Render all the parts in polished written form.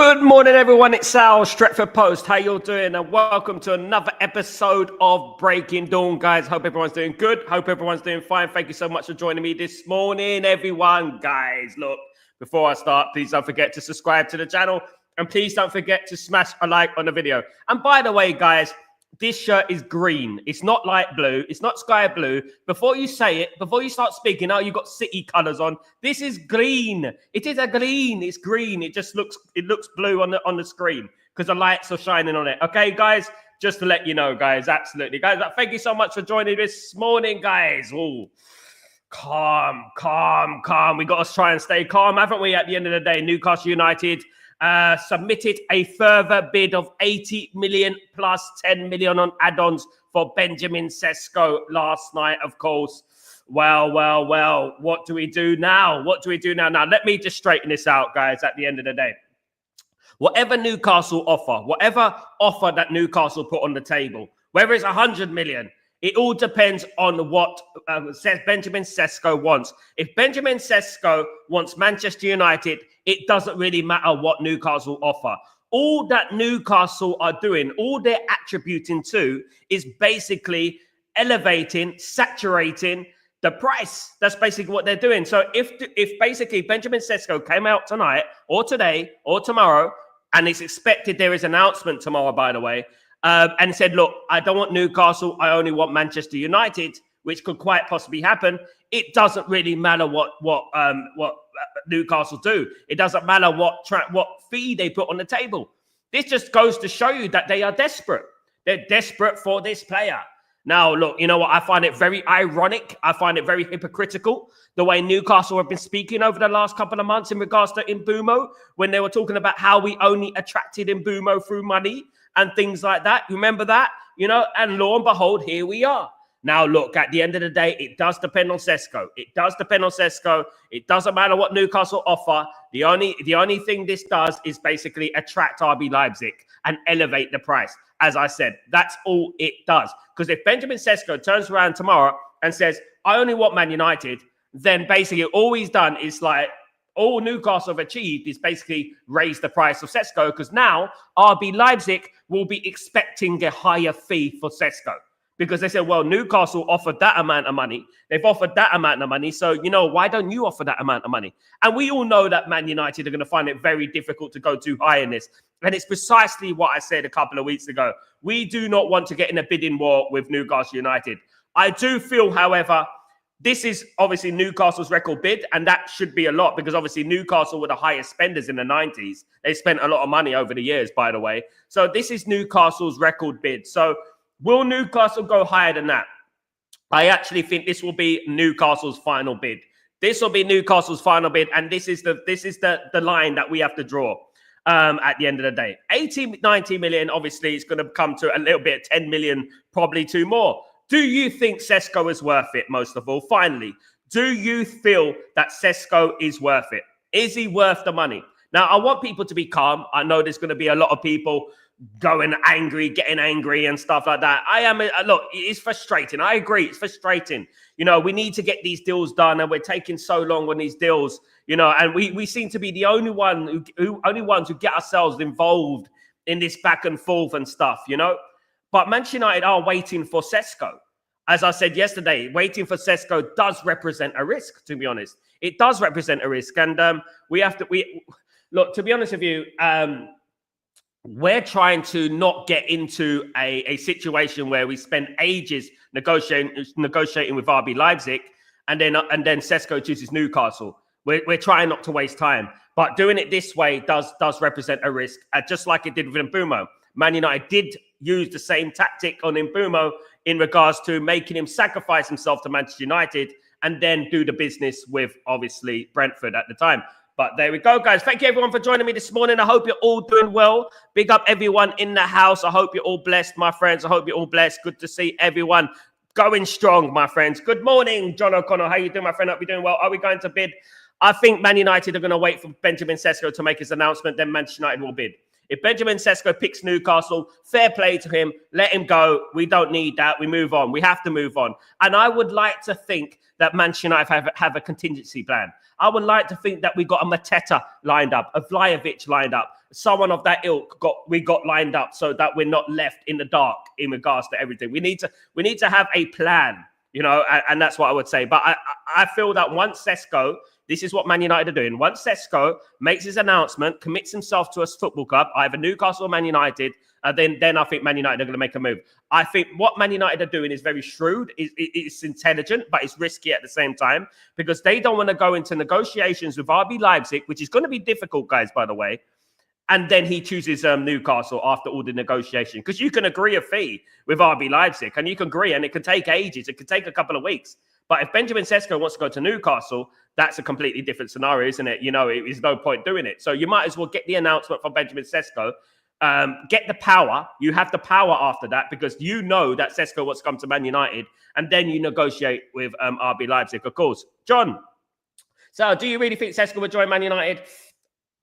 Good morning, everyone. It's Sal, Stretford Post. How you all doing? And welcome to another episode of Breaking Dawn, guys. Hope everyone's doing good. Hope everyone's doing fine. Thank you so much for joining me this morning, everyone. Guys, look, before I start, please don't forget to subscribe to the channel. And please don't forget to smash a like on the video. And by the way, guys, this shirt is green. It's not light blue. It's not sky blue. Before you say it, before you start speaking, oh, you got city colors on. This is green. It is a green. It's green. It just looks blue on the screen because the lights are shining on it. Okay, guys, just to let you know, guys, absolutely, guys. Thank you so much for joining this morning, guys. Oh, calm. We got to try and stay calm, haven't we? At the end of the day, Newcastle United submitted a further bid of 80 million plus 10 million on add-ons for Benjamin Sesko last night, of course. Well, what do we do now? Now, let me just straighten this out, guys, at the end of the day. Whatever Newcastle offer, whatever offer that Newcastle put on the table, whether it's 100 million, it all depends on what Benjamin Sesko wants. If Benjamin Sesko wants Manchester United, it doesn't really matter what Newcastle offer. All that Newcastle are doing, all they're attributing to is basically elevating, saturating the price. That's basically what they're doing. So if basically Benjamin Sesko came out tonight or today or tomorrow, and it's expected there is an announcement tomorrow, by the way, and said, look, I don't want Newcastle. I only want Manchester United, which could quite possibly happen. It doesn't really matter what Newcastle do. It doesn't matter what fee they put on the table. This just goes to show you that they are desperate. They're desperate for this player. Now, look, you know what? I find it very ironic. I find it very hypocritical, the way Newcastle have been speaking over the last couple of months in regards to Mbeumo, when they were talking about how we only attracted Mbeumo through money and things like that. You remember that? You know, and lo and behold, here we are. Now, look, at the end of the day, it does depend on Sesko. It does depend on Sesko. It doesn't matter what Newcastle offer. The only thing this does is basically attract RB Leipzig and elevate the price. As I said, that's all it does. Because if Benjamin Sesko turns around tomorrow and says, I only want Man United, then basically all he's done is like, all Newcastle have achieved is basically raise the price of Sesko, because now RB Leipzig will be expecting a higher fee for Sesko. Because they said, well, Newcastle offered that amount of money. They've offered that amount of money. So, you know, why don't you offer that amount of money? And we all know that Man United are going to find it very difficult to go too high in this. And it's precisely what I said a couple of weeks ago. We do not want to get in a bidding war with Newcastle United. I do feel, however, this is obviously Newcastle's record bid, and that should be a lot because obviously Newcastle were the highest spenders in the 90s. They spent a lot of money over the years, by the way. So this is Newcastle's record bid. So will Newcastle go higher than that? I actually think this will be Newcastle's final bid. This will be Newcastle's final bid, and this is the line that we have to draw at the end of the day. 80, 90 million, obviously, it's going to come to a little bit, 10 million, probably two more. Do you think Sesko is worth it, most of all? Finally, do you feel that Sesko is worth it? Is he worth the money? Now, I want people to be calm. I know there's going to be a lot of people going angry, getting angry and stuff like that. Look, it's frustrating. I agree. It's frustrating. You know, we need to get these deals done and we're taking so long on these deals, you know, and we seem to be the only ones who get ourselves involved in this back and forth and stuff, you know. But Manchester United are waiting for Sesko. As I said yesterday, waiting for Sesko does represent a risk, to be honest. It does represent a risk. And look, to be honest with you, we're trying to not get into a situation where we spend ages negotiating with RB Leipzig and then Sesko chooses Newcastle. We're trying not to waste time. But doing it this way does represent a risk, just like it did with Mbeumo. Man United did use the same tactic on Mbeumo in regards to making him sacrifice himself to Manchester United and then do the business with, obviously, Brentford at the time. But there we go, guys. Thank you, everyone, for joining me this morning. I hope you're all doing well. Big up everyone in the house. I hope you're all blessed, my friends. I hope you're all blessed. Good to see everyone going strong, my friends. Good morning, John O'Connor. How you doing, my friend? Hope you're doing well. Are we going to bid? I think Man United are going to wait for Benjamin Sesko to make his announcement. Then Manchester United will bid. If Benjamin Sesko picks Newcastle, fair play to him. Let him go. We don't need that. We move on. We have to move on. And I would like to think that Manchester United have a contingency plan. I would like to think that we got a Mateta lined up, a Vlahovic lined up, someone of that ilk we got lined up so that we're not left in the dark in regards to everything. We need to have a plan, and that's what I would say. But I feel that once Sesko, this is what Man United are doing. Once Sesko makes his announcement, commits himself to a football club, either Newcastle or Man United, then I think Man United are going to make a move. I think what Man United are doing is very shrewd. It's intelligent, but it's risky at the same time because they don't want to go into negotiations with RB Leipzig, which is going to be difficult, guys, by the way. And then he chooses Newcastle after all the negotiation. Because you can agree a fee with RB Leipzig, and you can agree, and it can take ages. It could take a couple of weeks. But if Benjamin Sesko wants to go to Newcastle, that's a completely different scenario, isn't it? There's no point doing it. So you might as well get the announcement from Benjamin Sesko. Get the power. You have the power after that because you know that Sesko wants to come to Man United, and then you negotiate with RB Leipzig, of course. John, so do you really think Sesko will join Man United?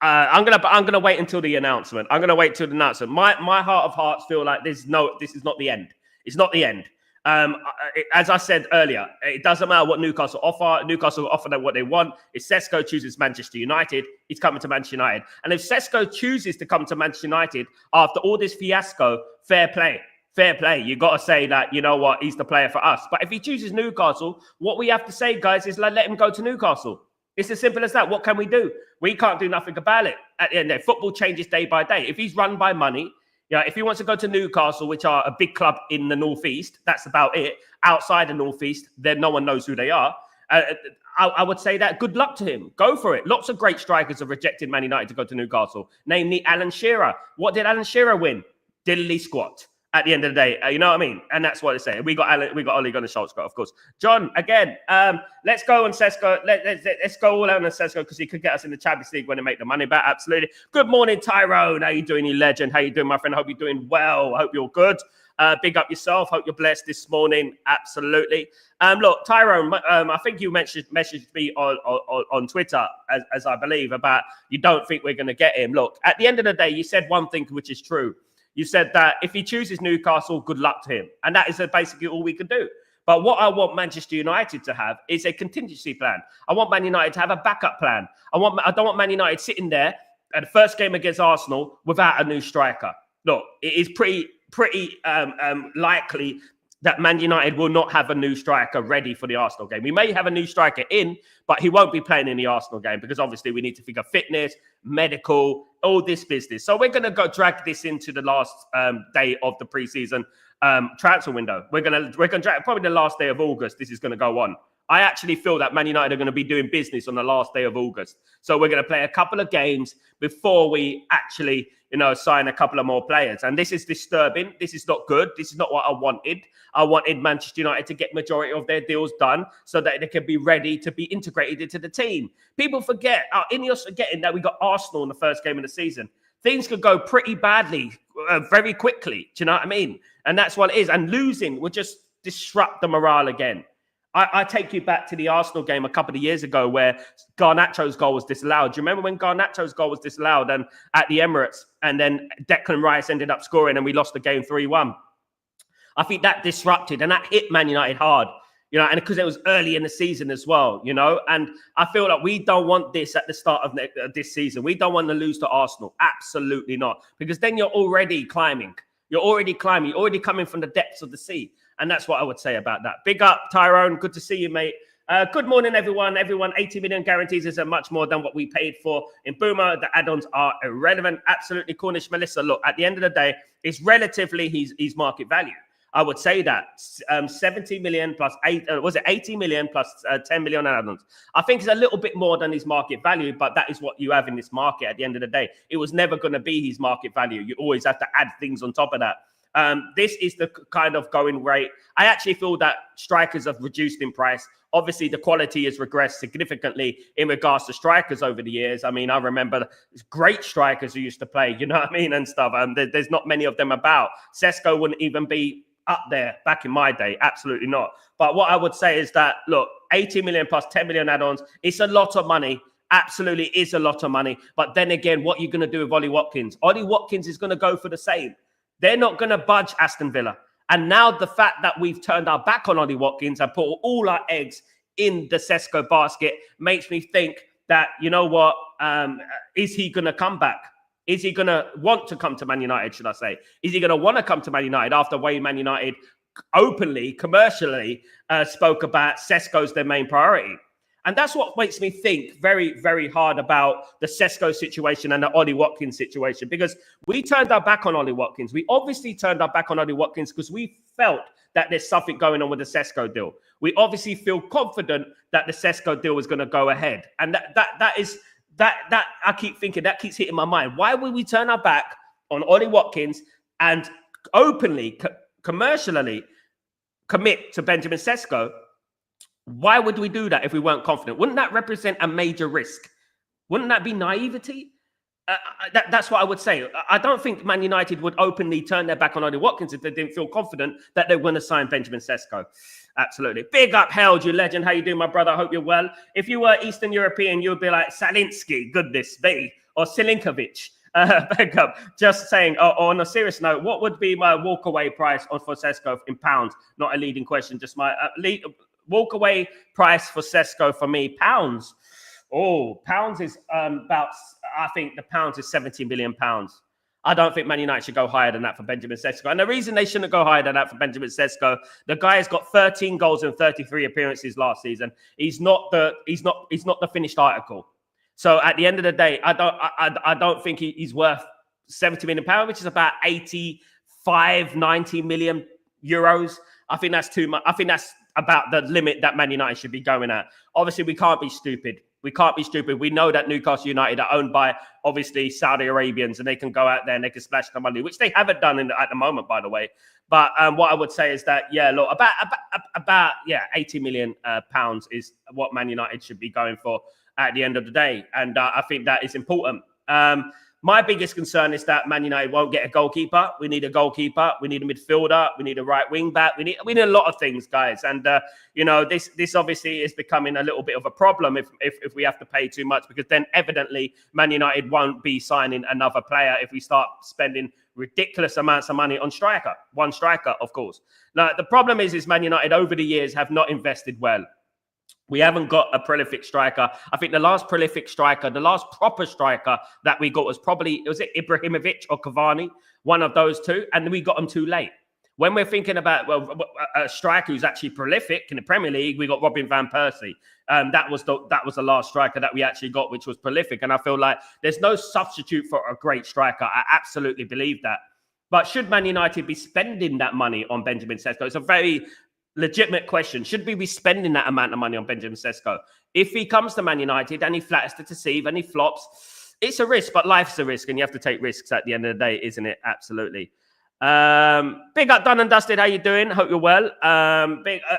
I'm gonna wait until the announcement. I'm gonna wait till the announcement. My heart of hearts feel like this is not the end. It's not the end. As I said earlier, it doesn't matter what Newcastle offer. Newcastle will offer them what they want. If Sesko chooses Manchester United, he's coming to Manchester United. And if Sesko chooses to come to Manchester United after all this fiasco, fair play. Fair play. You got to say that, you know what, he's the player for us. But if he chooses Newcastle, what we have to say, guys, is let him go to Newcastle. It's as simple as that. What can we do? We can't do nothing about it. At the end of the day, football changes day by day. If he's run by money, if he wants to go to Newcastle, which are a big club in the Northeast, that's about it. Outside the Northeast, then no one knows who they are. I would say that good luck to him. Go for it. Lots of great strikers have rejected Man United to go to Newcastle, namely Alan Shearer. What did Alan Shearer win? Diddly squat. At the end of the day, you know what I mean? And that's what they say. We got Ole Gunnar Solskjaer, of course. John, again, let's go on Sesko. Let's go all out on Sesko because he could get us in the Champions League when they make the money back. Absolutely. Good morning, Tyrone. How you doing, you legend? How you doing, my friend? I hope you're doing well. I hope you're good. Big up yourself. Hope you're blessed this morning. Absolutely. Look, Tyrone, I think you messaged me on Twitter, as I believe, about you don't think we're going to get him. Look, at the end of the day, you said one thing which is true. You said that if he chooses Newcastle, good luck to him. And that is basically all we can do. But what I want Manchester United to have is a contingency plan. I want Man United to have a backup plan. I don't want Man United sitting there at the first game against Arsenal without a new striker. Look, it is pretty likely that Man United will not have a new striker ready for the Arsenal game. We may have a new striker in, but he won't be playing in the Arsenal game because obviously we need to figure fitness, medical, all this business. So we're going to go drag this into the last day of the preseason transfer window. We're going to drag probably the last day of August. This is going to go on. I actually feel that Man United are going to be doing business on the last day of August. So we're going to play a couple of games before we actually, sign a couple of more players. And this is disturbing. This is not good. This is not what I wanted. I wanted Manchester United to get majority of their deals done so that they can be ready to be integrated into the team. People forget, Ineos forgetting that we got Arsenal in the first game of the season. Things could go pretty badly very quickly. Do you know what I mean? And that's what it is. And losing would just disrupt the morale again. I take you back to the Arsenal game a couple of years ago where Garnacho's goal was disallowed. Do you remember when Garnacho's goal was disallowed and at the Emirates and then Declan Rice ended up scoring and we lost the game 3-1? I think that disrupted and that hit Man United hard, and because it was early in the season as well, and I feel like we don't want this at the start of this season. We don't want to lose to Arsenal. Absolutely not. Because then you're already climbing. You're already coming from the depths of the sea. And that's what I would say about that. Big up, Tyrone. Good to see you, mate. Good morning, everyone. 80 million guarantees isn't much more than what we paid for in Boomer. The add-ons are irrelevant. Absolutely. Cornish Melissa, look, at the end of the day, it's relatively his market value. I would say that 70 million plus 80 million plus 10 million add-ons. I think it's a little bit more than his market value, but that is what you have in this market at the end of the day. It was never going to be his market value. You always have to add things on top of that. This is the kind of going rate. I actually feel that strikers have reduced in price. Obviously, the quality has regressed significantly in regards to strikers over the years. I mean, I remember great strikers who used to play, you know what I mean, and stuff. There's not many of them about. Sesko wouldn't even be up there back in my day. Absolutely not. But what I would say is that, look, 80 million plus 10 million add-ons, it's a lot of money. Absolutely is a lot of money. But then again, what are you going to do with Ollie Watkins? Ollie Watkins is going to go for the same. They're not going to budge Aston Villa. And now the fact that we've turned our back on Ollie Watkins and put all our eggs in the Cesco basket makes me think that, you know what, is he going to come back? Is he going to want to come to Man United, should I say? Is he going to want to come to Man United after way Man United openly, commercially spoke about Cesco's their main priority? And that's what makes me think very, very hard about the Cesco situation and the Ollie Watkins situation, because we turned our back on Ollie Watkins. We obviously turned our back on Ollie Watkins because we felt that there's something going on with the Cesco deal. We obviously feel confident that the Cesco deal was going to go ahead. And that I keep thinking, that keeps hitting my mind. Why would we turn our back on Ollie Watkins and openly, commercially commit to Benjamin Cesco? Why would we do that if we weren't confident? Wouldn't that represent a major risk? Wouldn't that be naivety? That's what I would say. I don't think Man United would openly turn their back on Ollie Watkins if they didn't feel confident that they were going to sign Benjamin Cesco. Absolutely. Big up, Held, you legend. How you doing, my brother? I hope you're well. If you were Eastern European, you would be like Salinski, goodness me, or Silinkovic. Big up. Just saying, on a serious note, what would be my walkaway price for Cesco in pounds? Not a leading question, just my walkaway price for Cesco for me, pounds. Oh, pounds is about, I think the pounds is 70 million pounds. I don't think Man United should go higher than that for Benjamin Cesco. And the reason they shouldn't go higher than that for Benjamin Cesco, the guy has got 13 goals and 33 appearances last season. He's not the finished article. So at the end of the day, I don't think he's worth 70 million pounds, which is about 85, 90 million euros. I think that's too much. I think that's about the limit that Man United should be going at. Obviously, we can't be stupid. We can't be stupid. We know that Newcastle United are owned by, obviously, Saudi Arabians, and they can go out there and they can splash the money, which they haven't done at the moment, by the way. But what I would say is that, yeah, look, about 80 million pounds is what Man United should be going for at the end of the day. And I think that is important. My biggest concern is that Man United won't get a goalkeeper. We need a goalkeeper. We need a midfielder. We need a right wing back. We need a lot of things, guys. And this obviously is becoming a little bit of a problem if we have to pay too much, because then evidently Man United won't be signing another player if we start spending ridiculous amounts of money on one striker, of course. Now the problem is Man United over the years have not invested well. We haven't got a prolific striker. I think the last prolific striker, the last proper striker that we got was it Ibrahimovic or Cavani? One of those two. And we got them too late. When we're thinking about, a striker who's actually prolific in the Premier League, we got Robin van Persie. That was the last striker that we actually got, which was prolific. And I feel like there's no substitute for a great striker. I absolutely believe that. But should Man United be spending that money on Benjamin Cesco? It's a very legitimate question. Should we be spending that amount of money on Benjamin Cesco? If he comes to Man United and he flatters to deceive and he flops, it's a risk, but life's a risk and you have to take risks at the end of the day, isn't it? Absolutely. Big up, Done and Dusted. How you doing? Hope you're well.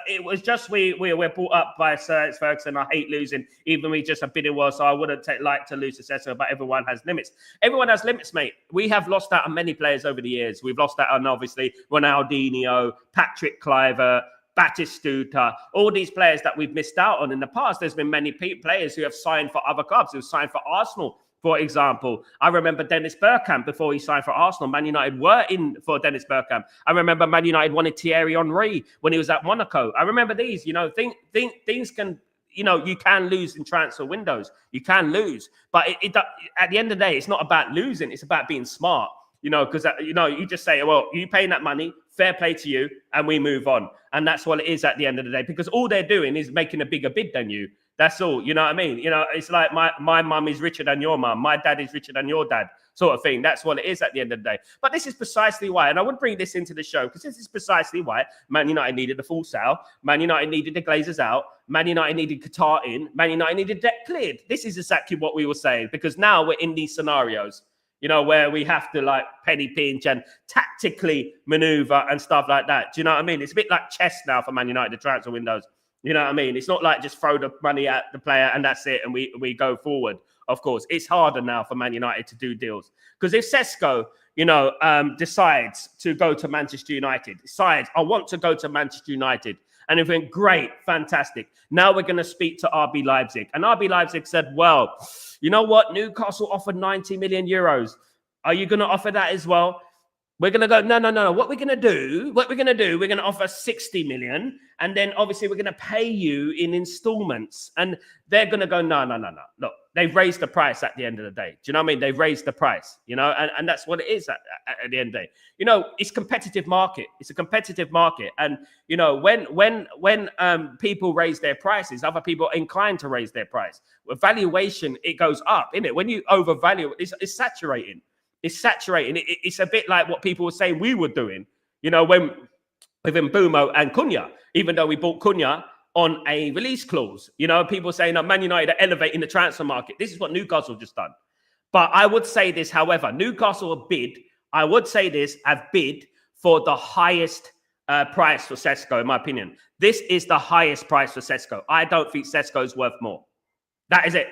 It was just we're brought up by Sir Alex Ferguson. I hate losing, even we just have been in well, so I wouldn't like to lose to Cesco, but everyone has limits. Everyone has limits, mate. We have lost out on many players over the years. We've lost out on, obviously, Ronaldinho, Patrick Kluivert, Batistuta, all these players that we've missed out on in the past. There's been many players who have signed for other clubs, who have signed for Arsenal, for example. I remember Dennis Bergkamp before he signed for Arsenal. Man United were in for Dennis Bergkamp. I remember Man United wanted Thierry Henry when he was at Monaco. I remember these, things can, you can lose in transfer windows. You can lose. But at the end of the day, it's not about losing. It's about being smart. Because, you just say, well, you paying that money, fair play to you, and we move on. And that's what it is at the end of the day, because all they're doing is making a bigger bid than you. That's all. You know what I mean? It's like my mum is richer than your mum. My dad is richer than your dad, sort of thing. That's what it is at the end of the day. But this is precisely why, and I would bring this into the show, because this is precisely why Man United needed the full sale. Man United needed the Glazers out. Man United needed Qatar in. Man United needed debt cleared. This is exactly what we were saying, because now we're in these scenarios, where we have to penny pinch and tactically maneuver and stuff like that. Do you know what I mean? It's a bit like chess now for Man United, the transfer windows. You know what I mean? It's not like just throw the money at the player and that's it and we go forward. Of course, it's harder now for Man United to do deals. Because if Sesko, decides to go to Manchester United, decides, I want to go to Manchester United, And it went, great, fantastic. Now we're going to speak to RB Leipzig. And RB Leipzig said, well, you know what? Newcastle offered 90 million euros. Are you going to offer that as well? We're going to go, no. What we're going to do, we're going to offer 60 million. And then obviously we're going to pay you in installments. And they're going to go, no. Look, they've raised the price at the end of the day. Do you know what I mean? They've raised the price, you know, and that's what it is at the end of the day. You know, it's competitive market. It's a competitive market. And, you know, when people raise their prices, other people are inclined to raise their price. With valuation, it goes up, isn't it? When you overvalue, it's saturating. It's saturating. It's a bit like what people were saying we were doing, you know, when with Mbumo and Cunha, even though we bought Cunha on a release clause. You know, people saying that Man United are elevating the transfer market. This is what Newcastle just done. But I would say this, however, Newcastle have bid for the highest price for Cesco, in my opinion. This is the highest price for Cesco. I don't think Cesco is worth more. That is it.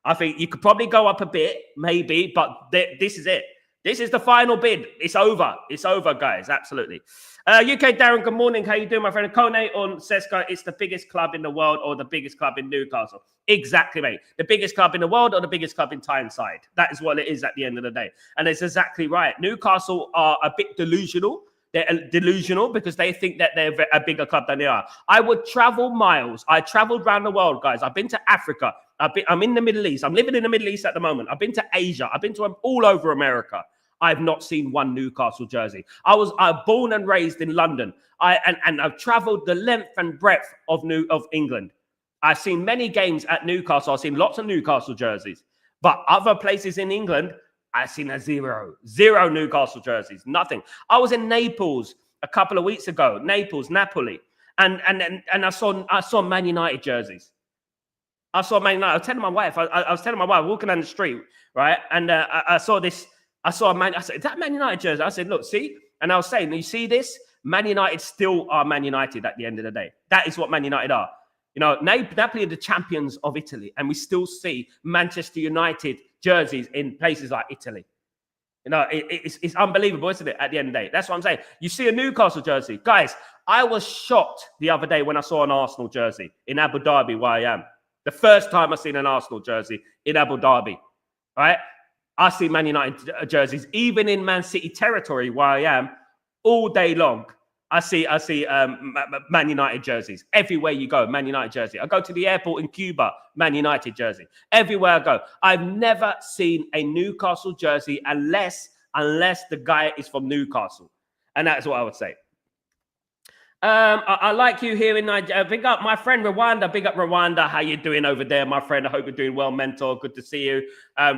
I think you could probably go up a bit, maybe, but this is it. This is the final bid. It's over. It's over, guys. Absolutely. UK Darren, good morning. How you doing, my friend? Kone on Cesco. It's the biggest club in the world or the biggest club in Newcastle. Exactly, mate. The biggest club in the world or the biggest club in Tyneside. That is what it is at the end of the day. And it's exactly right. Newcastle are a bit delusional. They're delusional because they think that they're a bigger club than they are. I would travel miles. I traveled around the world, guys. I've been to Africa. I'm in the Middle East. I'm living in the Middle East at the moment. I've been to Asia. I've been to all over America. I've not seen one Newcastle jersey. I was born and raised in London. I've traveled the length and breadth of England. I've seen many games at Newcastle. I've seen lots of Newcastle jerseys. But other places in England, I've seen a zero Newcastle jerseys, nothing. I was in Naples a couple of weeks ago, Napoli, and I saw Man United jerseys. I saw Man United. I was telling my wife, walking down the street, right, and I saw this. I saw a Man. I said, "Is that Man United jersey?" I said, "Look, see," and I was saying, "You see this? Man United still are Man United at the end of the day. That is what Man United are." You know, Napoli are the champions of Italy, and we still see Manchester United jerseys in places like Italy. You know, it's unbelievable, isn't it? At the end of the day, that's what I'm saying. You see a Newcastle jersey, guys. I was shocked the other day when I saw an Arsenal jersey in Abu Dhabi, where I am. The first time I seen an Arsenal jersey in Abu Dhabi, right? I see Man United jerseys even in Man City territory, where I am, all day long. I see Man United jerseys. Everywhere you go, Man United jersey. I go to the airport in Cuba, Man United jersey. Everywhere I go. I've never seen a Newcastle jersey unless the guy is from Newcastle. And that's what I would say. I like you here in Nigeria. Big up my friend Rwanda. Big up Rwanda. How you doing over there, my friend? I hope you're doing well, mentor. Good to see you.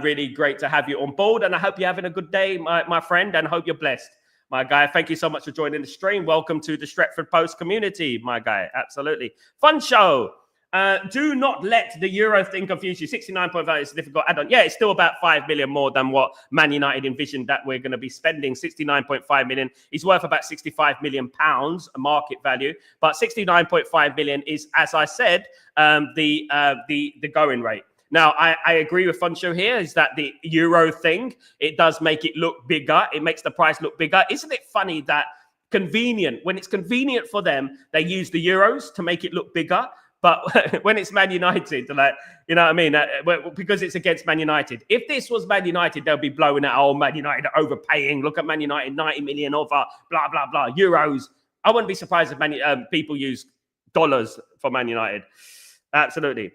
Really great to have you on board. And I hope you're having a good day, my friend. And I hope you're blessed. My guy, thank you so much for joining the stream. Welcome to the Stretford Post community, my guy. Absolutely. Fun show. Do not let the Euro thing confuse you. 69.5 is a difficult add-on. Yeah, it's still about 5 million more than what Man United envisioned that we're going to be spending. 69.5 million. He's worth about 65 million pounds market value. But 69.5 million is, as I said, the going rate. Now, I agree with Funcho here, is that the Euro thing, it does make it look bigger. It makes the price look bigger. Isn't it funny that when it's convenient for them, they use the Euros to make it look bigger? But when it's Man United, like, you know what I mean? Because it's against Man United. If this was Man United, they'll be blowing out, oh, Man United are overpaying. Look at Man United, 90 million offer, blah, blah, blah, Euros. I wouldn't be surprised if people use dollars for Man United. Absolutely.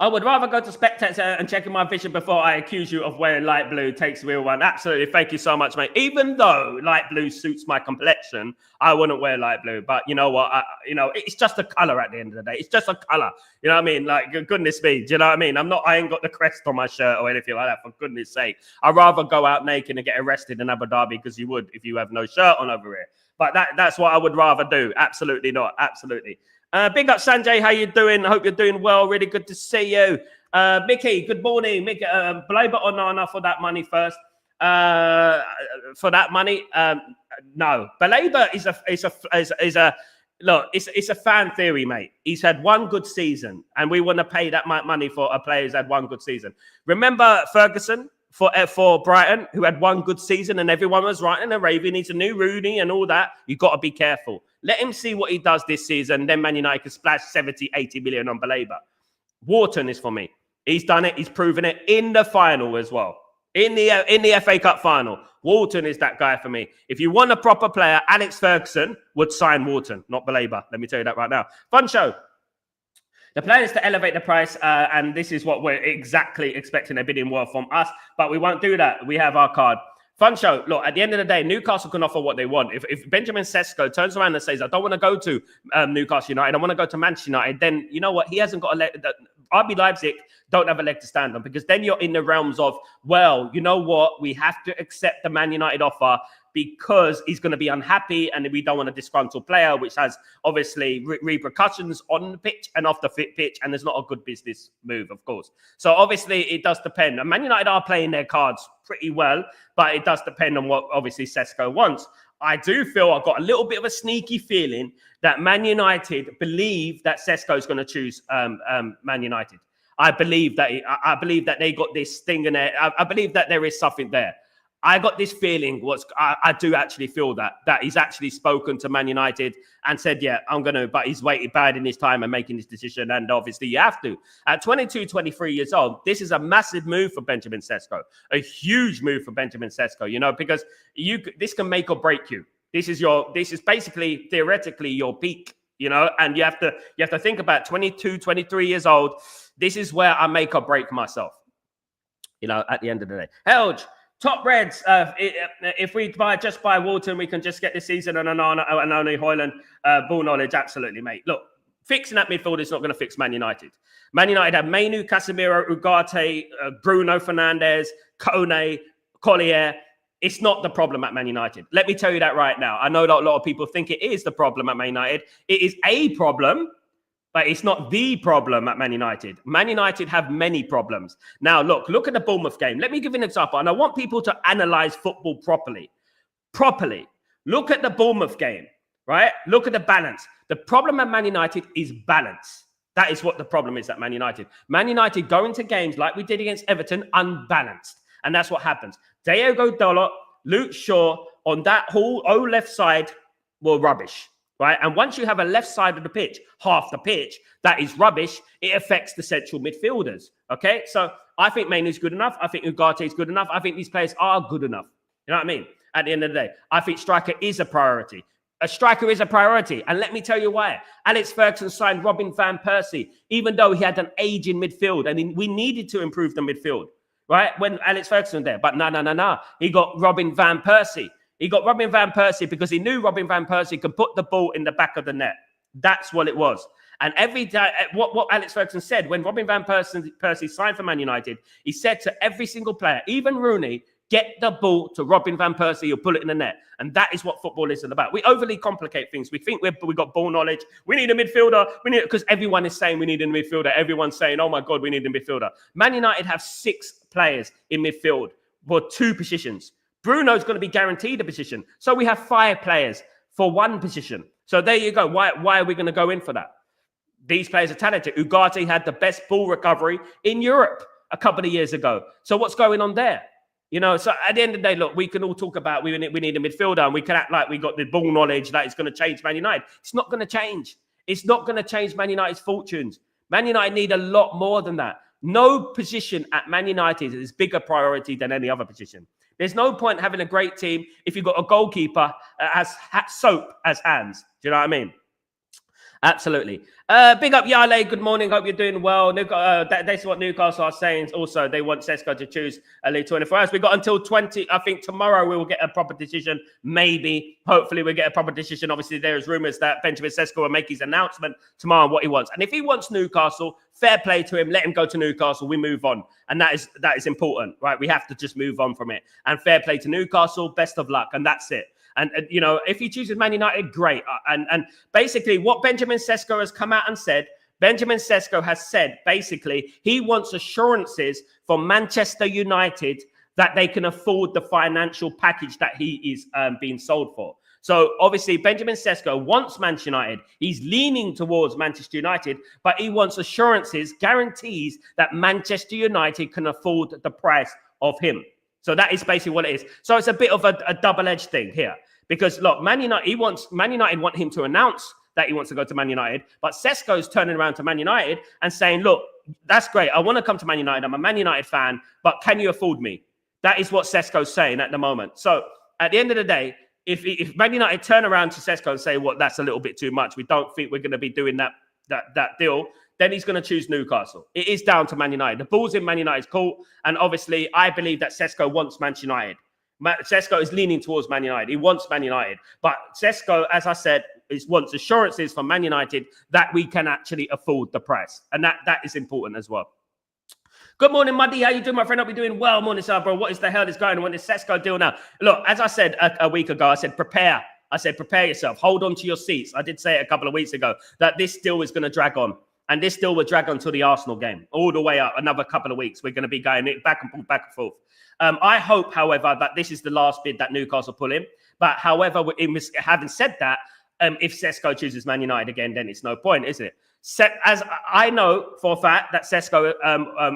I would rather go to Spectator and check in my vision before I accuse you of wearing light blue. Takes the real one. Absolutely. Thank you so much, mate. Even though light blue suits my complexion, I wouldn't wear light blue. But you know what? It's just a color at the end of the day. It's just a color. You know what I mean? Like, goodness me. Do you know what I mean? I ain't got the crest on my shirt or anything like that, for goodness sake. I'd rather go out naked and get arrested in Abu Dhabi, because you would if you have no shirt on over here. But that's what I would rather do. Absolutely not. Absolutely. Big up, Sanjay. How you doing? I hope you're doing well. Really good to see you. Mickey, good morning. Mickey, Baleba or Nana for that money first. For that money, no. Baleba it's a fan theory, mate. He's had one good season, and we want to pay that money for a player who's had one good season. Remember Ferguson for Brighton, who had one good season, and everyone was writing and raving, he's a new Rooney and all that. You've got to be careful. Let him see what he does this season. Then Man United can splash 70, 80 million on Baleba. Wharton is for me. He's done it. He's proven it in the final as well. In the FA Cup final, Wharton is that guy for me. If you want a proper player, Alex Ferguson would sign Wharton, not Baleba. Let me tell you that right now. Fun show. The plan is to elevate the price, and this is what we're exactly expecting a bidding war from us, but we won't do that. We have our card. Fun show. Look, at the end of the day, Newcastle can offer what they want. If Benjamin Sesko turns around and says, I don't want to go to Newcastle United, I want to go to Manchester United, then you know what? He hasn't got a leg. RB Leipzig don't have a leg to stand on, because then you're in the realms of, well, you know what? We have to accept the Man United offer because he's going to be unhappy, and we don't want a disgruntled player, which has obviously repercussions on the pitch and off the pitch, and there's not a good business move, of course. So obviously it does depend. And Man United are playing their cards pretty well, but it does depend on what obviously Sesko wants. I do feel I've got a little bit of a sneaky feeling that Man United believe that Sesko is going to choose Man United. I believe that they got this thing in there. I believe that there is something there. I got this feeling. I do actually feel that he's actually spoken to Man United and said, yeah, I'm going to, but he's waited biding his time and making this decision. And obviously you have to. At 22, 23 years old, this is a massive move for Benjamin Sesko, a huge move for Benjamin Sesko, you know, because this can make or break you. This is basically theoretically your peak, you know, and you have to think about 22, 23 years old. This is where I make or break myself, you know, at the end of the day. Helge. Top Reds, if we just buy Wharton, we can just get this season and Antony, Hojlund, ball knowledge. Absolutely, mate. Look, fixing that midfield is not going to fix Man United. Man United have Mainu, Casemiro, Ugarte, Bruno Fernandes, Kone, Collier. It's not the problem at Man United. Let me tell you that right now. I know that a lot of people think it is the problem at Man United. It is a problem, but it's not the problem at Man United. Man United have many problems. Now, look at the Bournemouth game. Let me give you an example. And I want people to analyze football properly. Look at the Bournemouth game, right? Look at the balance. The problem at Man United is balance. That is what the problem is at Man United. Man United go into games like we did against Everton, unbalanced. And that's what happens. Diogo Dalot, Luke Shaw on that whole left side were rubbish. Right. And once you have a left side of the pitch, half the pitch, that is rubbish, it affects the central midfielders. OK, so I think Mainoo's good enough. I think Ugarte is good enough. I think these players are good enough. You know what I mean? At the end of the day, I think striker is a priority. A striker is a priority. And let me tell you why. Alex Ferguson signed Robin van Persie, even though he had an age in midfield and we needed to improve the midfield. Right. When Alex Ferguson was there. But no. He got Robin van Persie. He got Robin van Persie because he knew Robin van Persie could put the ball in the back of the net. That's what it was. And every day, what Alex Ferguson said when Robin van Persie signed for Man United, he said to every single player, even Rooney, get the ball to Robin van Persie, you'll put it in the net. And that is what football is all about. We overly complicate things. We think we got ball knowledge. We need a midfielder. Because everyone is saying we need a midfielder. Everyone's saying, oh my God, we need a midfielder. Man United have 6 players in midfield for 2 positions. Bruno's going to be guaranteed a position. So we have 5 players for 1 position. So there you go. Why are we going to go in for that? These players are talented. Ugarte had the best ball recovery in Europe a couple of years ago. So what's going on there? You know, so at the end of the day, look, we can all talk about we need a midfielder and we can act like we got the ball knowledge that is going to change Man United. It's not going to change. It's not going to change Man United's fortunes. Man United need a lot more than that. No position at Man United is bigger priority than any other position. There's no point having a great team if you've got a goalkeeper as soap as hands. Do you know what I mean? Absolutely. Big up Yale. Good morning. Hope you're doing well. That's what Newcastle are saying. Also, they want Cesco to choose early 24 hours. We got until 20. I think tomorrow we will get a proper decision. Maybe. Hopefully we'll get a proper decision. Obviously, there's rumours that Benjamin Cesco will make his announcement tomorrow on what he wants. And if he wants Newcastle, fair play to him. Let him go to Newcastle. We move on. And that is important, right? We have to just move on from it. And fair play to Newcastle. Best of luck. And that's it. And you know, if he chooses Man United, great. And basically what Benjamin Cesco has come out and said, Benjamin Cesco has said, basically, he wants assurances from Manchester United that they can afford the financial package that he is being sold for. So obviously, Benjamin Cesco wants Manchester United. He's leaning towards Manchester United, but he wants assurances, guarantees that Manchester United can afford the price of him. So that is basically what it is. So it's a bit of a double-edged thing here. Because look, Man United want him to announce that he wants to go to Man United, but Cesco's turning around to Man United and saying, look, that's great. I want to come to Man United. I'm a Man United fan, but can you afford me? That is what Cesco's saying at the moment. So at the end of the day, if Man United turn around to Cesco and say, well, that's a little bit too much, we don't think we're going to be doing that deal, then he's going to choose Newcastle. It is down to Man United. The ball's in Man United's court, and obviously I believe that Cesco wants Man United. Cesco is leaning towards Man United. He wants Man United. But Cesco, as I said, wants assurances from Man United that we can actually afford the price. And that is important as well. Good morning, Muddy. How you doing, my friend? I'll be doing well. Morning, sir, bro. What is the hell is going on with this Cesco deal now? Look, as I said a week ago, I said, prepare. I said, prepare yourself. Hold on to your seats. I did say it a couple of weeks ago that this deal is going to drag on. And this deal will drag on to the Arsenal game. All the way up, another couple of weeks. We're going to be going back and forth. I hope, however, that this is the last bid that Newcastle pull in. But however, having said that, if Cesco chooses Man United again, then it's no point, is it? As I know for a fact that Cesco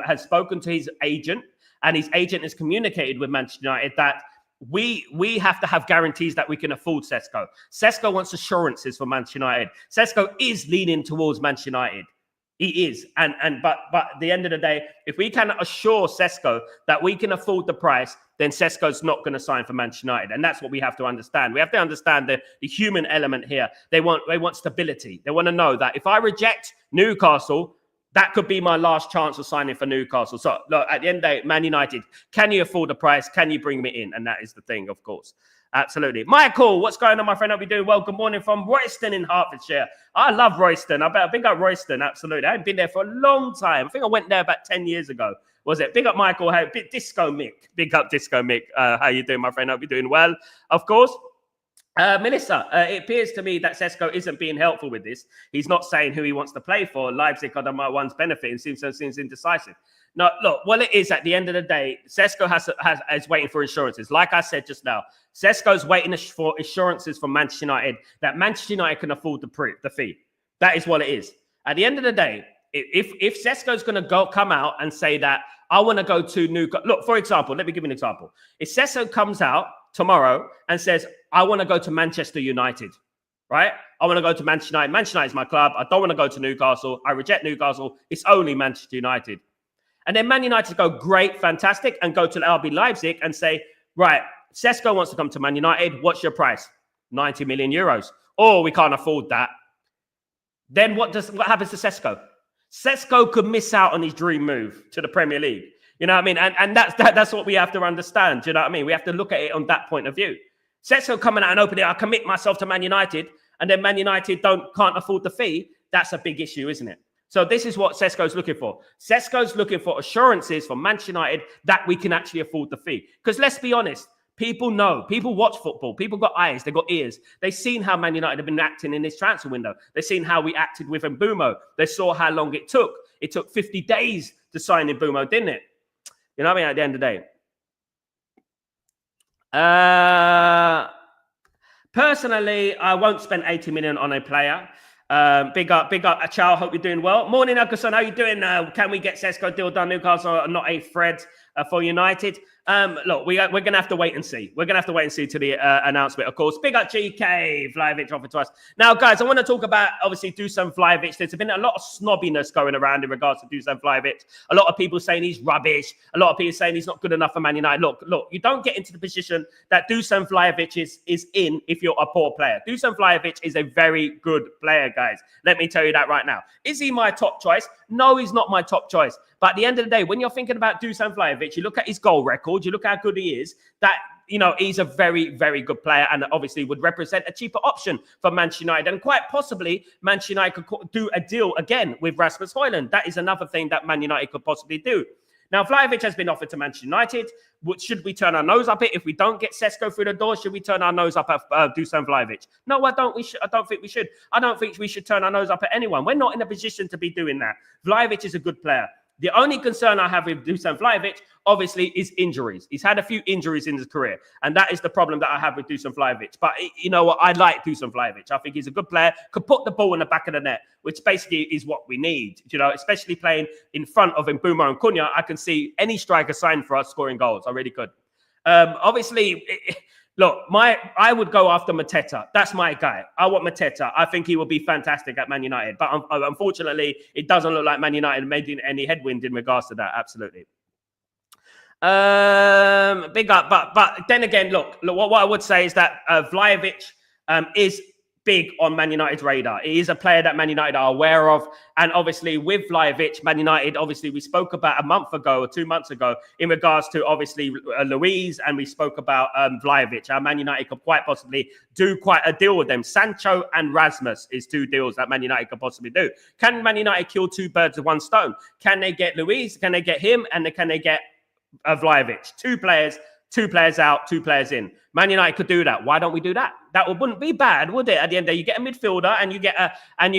has spoken to his agent, and his agent has communicated with Manchester United that we have to have guarantees that we can afford Cesco. Cesco wants assurances from Manchester United. Cesco is leaning towards Manchester United. He is. But at the end of the day, if we can assure Cesco that we can afford the price, then Cesco's not going to sign for Manchester United. And that's what we have to understand. We have to understand the human element here. They want stability. They want to know that if I reject Newcastle, that could be my last chance of signing for Newcastle. So look, at the end of the day, Man United, can you afford the price? Can you bring me in? And that is the thing, of course. Absolutely. Michael, what's going on, my friend? I'll be doing well. Good morning from Royston in Hertfordshire. I love Royston. I big up Royston. Absolutely. I haven't been there for a long time. I think I went there about 10 years ago. Was it? Big up Michael. Hey, Disco Mick. Big up Disco Mick. How you doing, my friend? I'll be doing well, of course. Melissa, it appears to me that Cesco isn't being helpful with this. He's not saying who he wants to play for. Leipzig are the ones benefiting. Seems indecisive. No, look, well, it is at the end of the day, Cesco is waiting for assurances. Like I said just now, Cesco's waiting for assurances from Manchester United that Manchester United can afford the fee. That is what it is. At the end of the day, if Cesco's going to come out and say that I want to go to Newcastle. Look, for example, let me give you an example. If Cesco comes out tomorrow and says, I want to go to Manchester United, right? I want to go to Manchester United. Manchester United is my club. I don't want to go to Newcastle. I reject Newcastle. It's only Manchester United. And then Man United go, great, fantastic, and go to RB Leipzig and say, right, Cesco wants to come to Man United. What's your price? 90 million euros. Oh, we can't afford that. Then what happens to Cesco? Cesco could miss out on his dream move to the Premier League. You know what I mean? And that's what we have to understand. Do you know what I mean? We have to look at it on that point of view. Cesco coming out and opening, I commit myself to Man United, and then Man United can't afford the fee. That's a big issue, isn't it? So this is what Cesco's looking for. Cesco's looking for assurances from Manchester United that we can actually afford the fee. Because let's be honest, people know, people watch football, people got eyes, they got ears. They've seen how Man United have been acting in this transfer window. They've seen how we acted with Mbeumo. They saw how long it took. It took 50 days to sign Mbeumo, didn't it? You know what I mean? At the end of the day. Personally, I won't spend 80 million on a player. Big up, Chow. Hope you're doing well. Morning, Uncle. How you doing? Can we get Cesco deal done? Newcastle, not a Fred for United. Look, we're going to have to wait and see. We're going to have to wait and see to the announcement, of course. Big up GK, Vlahovic offered to us. Now, guys, I want to talk about, obviously, Dusan Vlahovic. There's been a lot of snobbiness going around in regards to Dusan Vlahovic. A lot of people saying he's rubbish. A lot of people saying he's not good enough for Man United. Look, you don't get into the position that Dusan Vlahovic is in if you're a poor player. Dusan Vlahovic is a very good player, guys. Let me tell you that right now. Is he my top choice? No, he's not my top choice. But at the end of the day, when you're thinking about Dusan Vlahovic, you look at his goal record, you look how good he is, that, you know, he's a very, very good player and obviously would represent a cheaper option for Manchester United. And quite possibly, Manchester United could do a deal again with Rasmus Hojlund. That is another thing that Man United could possibly do. Now, Vlahovic has been offered to Manchester United. Should we turn our nose up it? If we don't get Sesko through the door, should we turn our nose up at Dusan Vlahovic? No, I don't think we should. I don't think we should turn our nose up at anyone. We're not in a position to be doing that. Vlahovic is a good player. The only concern I have with Dusan Vlahovic, obviously, is injuries. He's had a few injuries in his career, and that is the problem that I have with Dusan Vlahovic. But you know what? I like Dusan Vlahovic. I think he's a good player, could put the ball in the back of the net, which basically is what we need. You know, especially playing in front of Mbeumo and Cunha, I can see any striker sign for us scoring goals. I really could. Obviously, Look, I would go after Mateta. That's my guy. I want Mateta. I think he will be fantastic at Man United. But unfortunately, it doesn't look like Man United made any headwind in regards to that. Absolutely. Big up. But then again, look what I would say is that Vlahovic is big on Man United's radar. He is a player that Man United are aware of. And obviously with Vlahovic, Man United, obviously we spoke about a month ago or 2 months ago in regards to obviously Luiz, and we spoke about Vlahovic. How Man United could quite possibly do quite a deal with them. Sancho and Rasmus is 2 deals that Man United could possibly do. Can Man United kill 2 birds with 1 stone? Can they get Luiz? Can they get him? And can they get Vlahovic? 2 players out, 2 players in. Man United could do that. Why don't we do that? That wouldn't be bad, would it? At the end of the day, you get a midfielder and you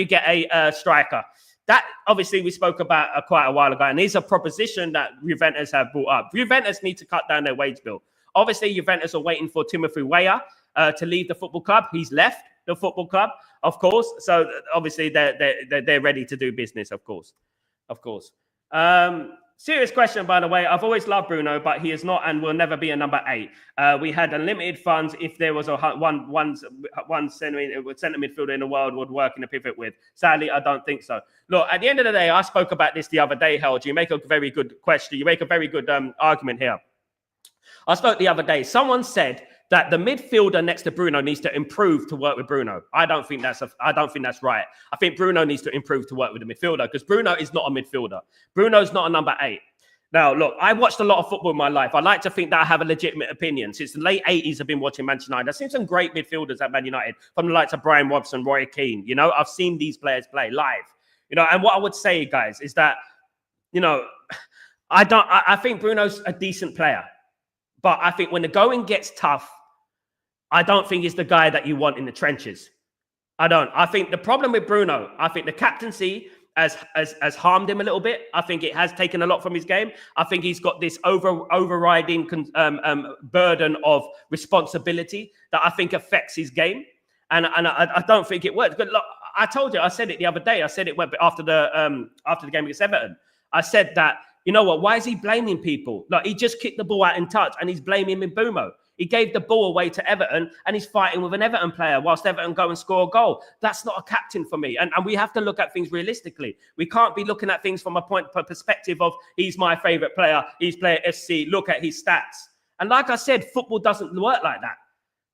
get a striker. That obviously we spoke about quite a while ago, and it's a proposition that Juventus have brought up. Juventus need to cut down their wage bill. Obviously, Juventus are waiting for Timothy Weah to leave the football club. He's left the football club, of course. So obviously they're ready to do business, of course. Serious question, by the way. I've always loved Bruno, but he is not and will never be a number 8. We had unlimited funds. If there was a one centre midfielder in the world would work in a pivot with. Sadly, I don't think so. Look, at the end of the day, I spoke about this the other day, Harold. You make a very good question. You make a very good argument here. I spoke the other day. Someone said that the midfielder next to Bruno needs to improve to work with Bruno. I don't think that's right. I think Bruno needs to improve to work with the midfielder because Bruno is not a midfielder. Bruno's not a number 8. Now, look, I watched a lot of football in my life. I like to think that I have a legitimate opinion. Since the late 80s, I've been watching Manchester United. I've seen some great midfielders at Man United, from the likes of Brian Robson, Roy Keane. You know, I've seen these players play live. You know, and what I would say, guys, is that, you know, I think Bruno's a decent player. But I think when the going gets tough, I don't think he's the guy that you want in the trenches. I don't. I think the problem with Bruno, I think the captaincy has harmed him a little bit. I think it has taken a lot from his game. I think he's got this overriding burden of responsibility that I think affects his game. And I don't think it works. But look, I told you, I said it the other day. I said it after the game against Everton. I said that, you know what, why is he blaming people? Like, he just kicked the ball out in touch and he's blaming Mbeumo. He gave the ball away to Everton and he's fighting with an Everton player whilst Everton go and score a goal. That's not a captain for me. And we have to look at things realistically. We can't be looking at things from a perspective of he's my favourite player, he's player SC, look at his stats. And like I said, football doesn't work like that.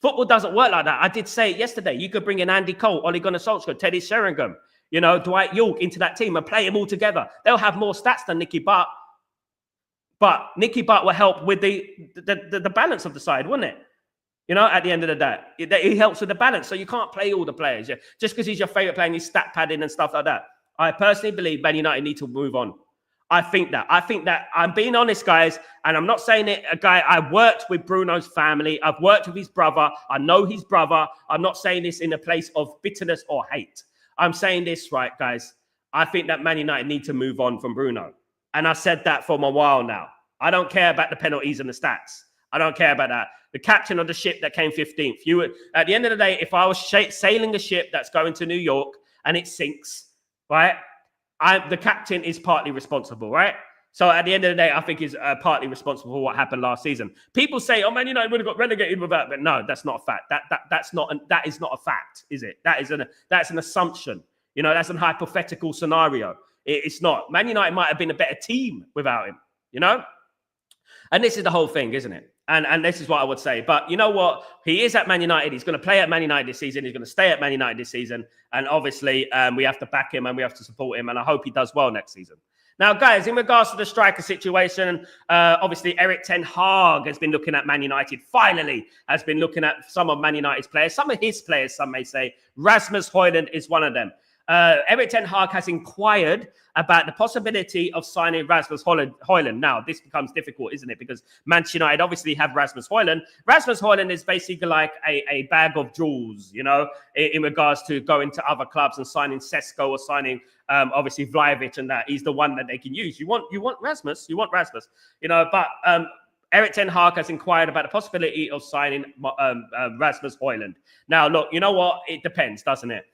Football doesn't work like that. I did say it yesterday. You could bring in Andy Cole, Ole Gunnar Solskjaer, Teddy Sheringham, you know, Dwight York into that team and play them all together. They'll have more stats than Nicky Butt. But Nicky Butt will help with the balance of the side, wouldn't it? You know, at the end of the day, he helps with the balance. So you can't play all the players. Yeah? Just because he's your favourite player and he's stat padding and stuff like that. I personally believe Man United need to move on. I think that I'm being honest, guys, and I'm not saying it. I worked with Bruno's family. I've worked with his brother. I know his brother. I'm not saying this in a place of bitterness or hate. I'm saying this, right, guys. I think that Man United need to move on from Bruno. And I said that for a while now. I don't care about the penalties and the stats. I don't care about that. The captain of the ship that came 15th. At the end of the day, if I was sailing a ship that's going to New York and it sinks, right? The captain is partly responsible, right? So at the end of the day, I think he's partly responsible for what happened last season. People say, "Oh man, United would have got relegated with that," but no, that's not a fact. That is not a fact, is it? That's an assumption. You know, that's a hypothetical scenario. It's not. Man United might have been a better team without him, you know? And this is the whole thing, isn't it? And this is what I would say. But you know what? He is at Man United. He's going to play at Man United this season. He's going to stay at Man United this season. And obviously, we have to back him and we have to support him. And I hope he does well next season. Now, guys, in regards to the striker situation, obviously, Erik ten Hag has been looking at Man United, finally, has been looking at some of Man United's players. Some of his players, some may say. Rasmus Hojlund is one of them. Erik ten Hag has inquired about the possibility of signing Rasmus Hojlund. Now, this becomes difficult, isn't it? Because Manchester United obviously have Rasmus Hojlund. Rasmus Hojlund is basically like a bag of jewels, you know, in regards to going to other clubs and signing Sesko or signing, obviously, Vlahovic and that. He's the one that they can use. You want Rasmus, you know, but Erik ten Hag has inquired about the possibility of signing Rasmus Hojlund. Now, look, you know what? It depends, doesn't it?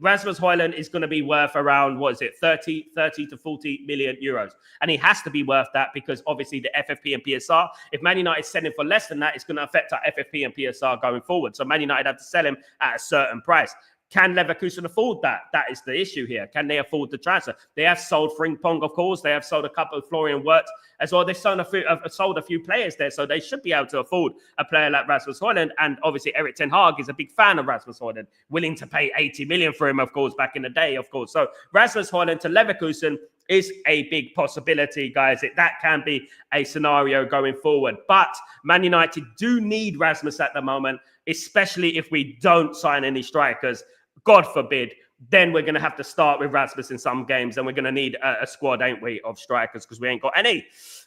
Rasmus Hojlund is going to be worth around, 30 to 40 million euros. And he has to be worth that because obviously the FFP and PSR, if Man United is selling for less than that, it's going to affect our FFP and PSR going forward. So Man United have to sell him at a certain price. Can Leverkusen afford that? That is the issue here. Can they afford the transfer? They have sold Frimpong, of course. They have sold a couple of Florian Wirtz as well. They've sold a few players there, so they should be able to afford a player like Rasmus Hojlund. And obviously, Erik ten Hag is a big fan of Rasmus Hojlund, willing to pay 80 million for him, of course, back in the day, of course. So Rasmus Hojlund to Leverkusen is a big possibility, guys. That can be a scenario going forward. But Man United do need Rasmus at the moment, especially if we don't sign any strikers. God forbid, then we're going to have to start with Rasmus in some games, and we're going to need a squad, ain't we, of strikers, because we ain't got any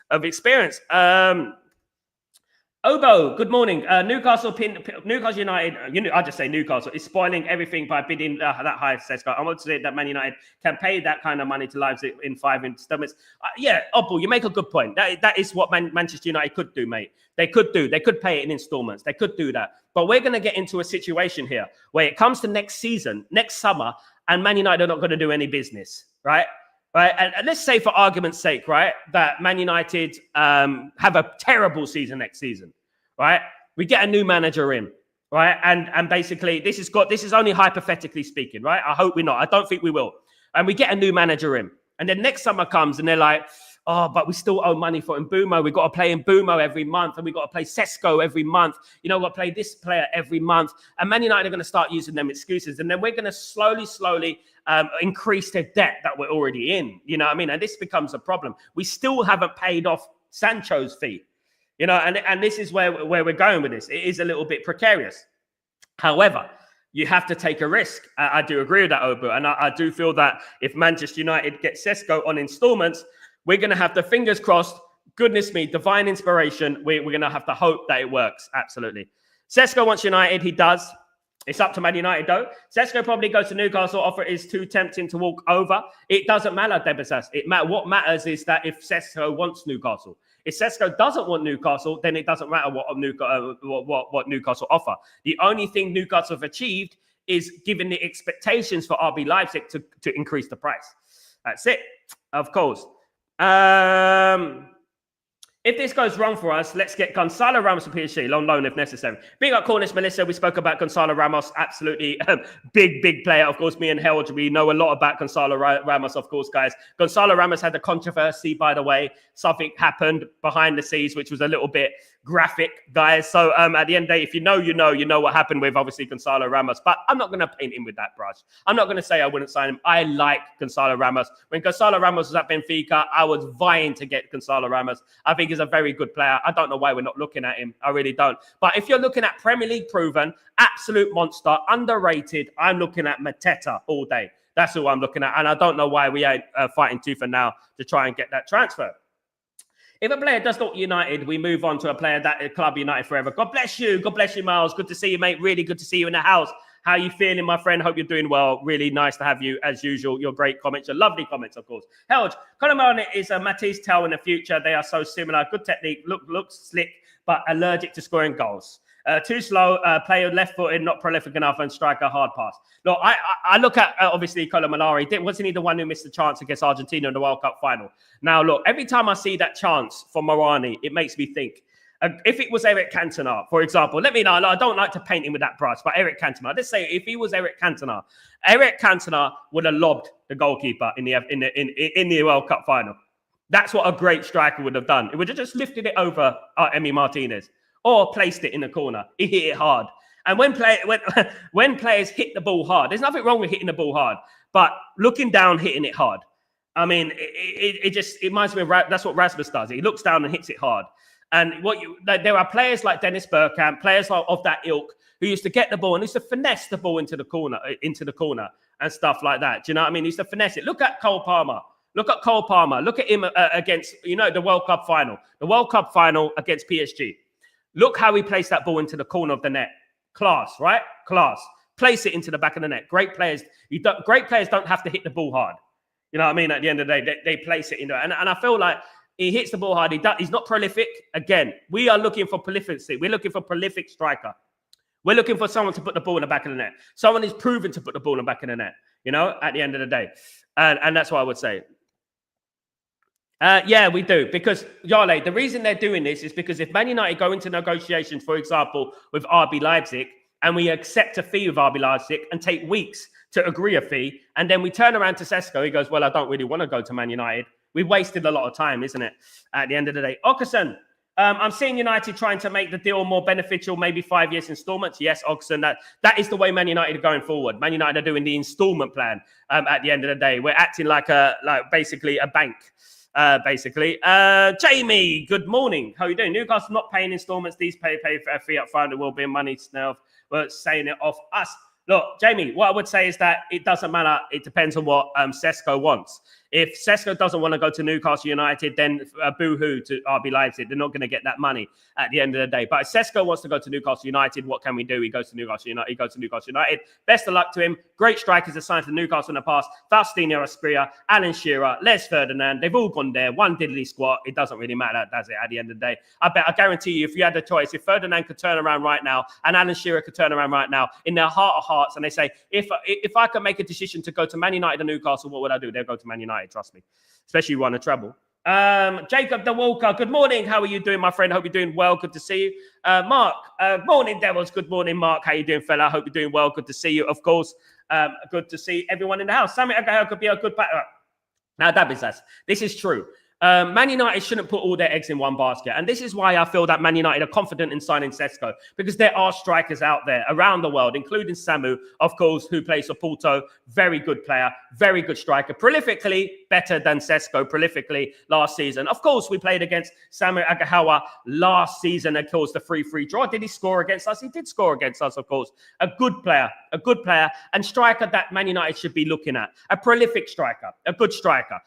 of experience. Obo, good morning. Newcastle United, I just say Newcastle, is spoiling everything by bidding that high Sesko. I want to say that Man United can pay that kind of money to Leipzig in 5 installments. Obo, you make a good point. That is what Manchester United could do, mate. They could pay it in installments. They could do that. But we're going to get into a situation here where it comes to next season, next summer, and Man United are not going to do any business, right? Right, and let's say, for argument's sake, right, that Man United have a terrible season next season, right? We get a new manager in, right, and basically this is only hypothetically speaking, right? I hope we're not. I don't think we will. And we get a new manager in, and then next summer comes, and they're like, oh, but we still owe money for Mbumo. We've got to play Mbumo every month, and we've got to play Sesko every month. We've got to play this player every month. And Man United are going to start using them excuses. And then we're going to slowly increase the debt that we're already in. You know what I mean? And this becomes a problem. We still haven't paid off Sancho's fee. And this is where we're going with this. It is a little bit precarious. However, you have to take a risk. I do agree with that, Obu. And I do feel that if Manchester United get Sesko on installments, we're going to have the fingers crossed, goodness me, divine inspiration. We're going to have to hope that it works. Absolutely. Sesko wants United. He does. It's up to Man United, though. Sesko probably goes to Newcastle. Offer is too tempting to walk over. It doesn't matter, Debasas. What matters is that if Sesko wants Newcastle. If Sesko doesn't want Newcastle, then it doesn't matter what Newcastle offer. The only thing Newcastle have achieved is given the expectations for RB Leipzig to increase the price. That's it, of course. If this goes wrong for us, let's get Gonzalo Ramos to PSG, long loan if necessary. Big up Cornish Melissa. We spoke about Gonzalo Ramos, absolutely big player. Of course, me and Helge, we know a lot about Gonzalo Ramos, of course, guys. Gonzalo Ramos had a controversy, by the way. Something happened behind the scenes, which was a little bit graphic, guys. So at the end of the day, if you know what happened with, obviously, Gonzalo Ramos. But I'm not going to paint him with that brush. I'm not going to say I wouldn't sign him. I like Gonzalo Ramos. When Gonzalo Ramos was at Benfica, I was vying to get Gonzalo Ramos. I think he's a very good player. I don't know why we're not looking at him. I really don't. But if you're looking at Premier League proven, absolute monster, underrated, I'm looking at Mateta all day. That's who I'm looking at. And I don't know why we ain't fighting tooth and nail to try and get that transfer. If a player does not United, we move on to a player that club United forever. God bless you. God bless you, Miles. Good to see you, mate. Really good to see you in the house. How are you feeling, my friend? Hope you're doing well. Really nice to have you, as usual. Your great comments, your lovely comments, of course. Helge, Colomani is a Matisse Tell in the future. They are so similar. Good technique. Looks slick, but allergic to scoring goals. Too slow, player left-footed, not prolific enough, and striker hard pass. Look, I look at, obviously, Colomani. Wasn't he the one who missed the chance against Argentina in the World Cup final? Now, look, every time I see that chance for Morani, it makes me think. If it was Eric Cantona, for example, let me know. I don't like to paint him with that brush, but Eric Cantona. Let's say if he was Eric Cantona would have lobbed the goalkeeper in the World Cup final. That's what a great striker would have done. It would have just lifted it over Emi Martinez or placed it in the corner. He hit it hard. And when players hit the ball hard, there's nothing wrong with hitting the ball hard, but looking down, hitting it hard. I mean, it reminds me of that's what Rasmus does. He looks down and hits it hard. And there are players like Dennis Bergkamp, players of that ilk, who used to get the ball and used to finesse the ball into the corner and stuff like that. Do you know what I mean? He used to finesse it. Look at Cole Palmer. Look at him against, the World Cup final. The World Cup final against PSG. Look how he placed that ball into the corner of the net. Class, right? Class. Place it into the back of the net. Great players don't have to hit the ball hard. You know what I mean? At the end of the day, they place it in there. And I feel like he hits the ball hard. He's not prolific. Again, we are looking for prolificity. We're looking for prolific striker. We're looking for someone to put the ball in the back of the net. Someone who's proven to put the ball in the back of the net, at the end of the day. And that's what I would say. Yeah, we do. Because, Yale, the reason they're doing this is because if Man United go into negotiations, for example, with RB Leipzig, and we accept a fee with RB Leipzig and take weeks to agree a fee, and then we turn around to Sesko, he goes, well, I don't really want to go to Man United. We've wasted a lot of time, isn't it, at the end of the day? Okerson, I'm seeing United trying to make the deal more beneficial, maybe 5 years installments. Yes, Oxen, that is the way Man United are going forward. Man United are doing the installment plan at the end of the day. We're acting like basically a bank. Jamie, good morning. How are you doing? Newcastle not paying installments. These pay for a fee up front. There will be money now. We're saying it off us. Look, Jamie, what I would say is that it doesn't matter. It depends on what Sesko wants. If Sesko doesn't want to go to Newcastle United, then boo-hoo to RB Leipzig. They're not going to get that money at the end of the day. But if Sesko wants to go to Newcastle United, what can we do? He goes to Newcastle United. Best of luck to him. Great strikers assigned to Newcastle in the past. Faustino Asprilla, Alan Shearer, Les Ferdinand. They've all gone there. One diddly squat. It doesn't really matter, does it, at the end of the day? I guarantee you, if you had the choice, if Ferdinand could turn around right now and Alan Shearer could turn around right now, in their heart of hearts, and they say, if I could make a decision to go to Man United or Newcastle, what would I do? They'll go to Man United, trust me. Especially won a treble. Jacob the Walker, good morning. How are you doing, my friend? Hope you're doing well. Good to see you. Mark, morning, Devils. Good morning, Mark. How you doing, fella? Hope you're doing well. Good to see you, of course. Good to see everyone in the house. Sammy Aguilar could be a good batter. Now, that business. This is true. Man United shouldn't put all their eggs in one basket. And this is why I feel that Man United are confident in signing Cesco, because there are strikers out there around the world, including Samu, of course, who plays for Porto. Very good player, very good striker, prolifically better than Cesco, prolifically last season. Of course, we played against Samu Agahawa last season, of course, the 3-3 draw. Did he score against us? He did score against us, of course. A good player, and striker that Man United should be looking at. A prolific striker, a good striker.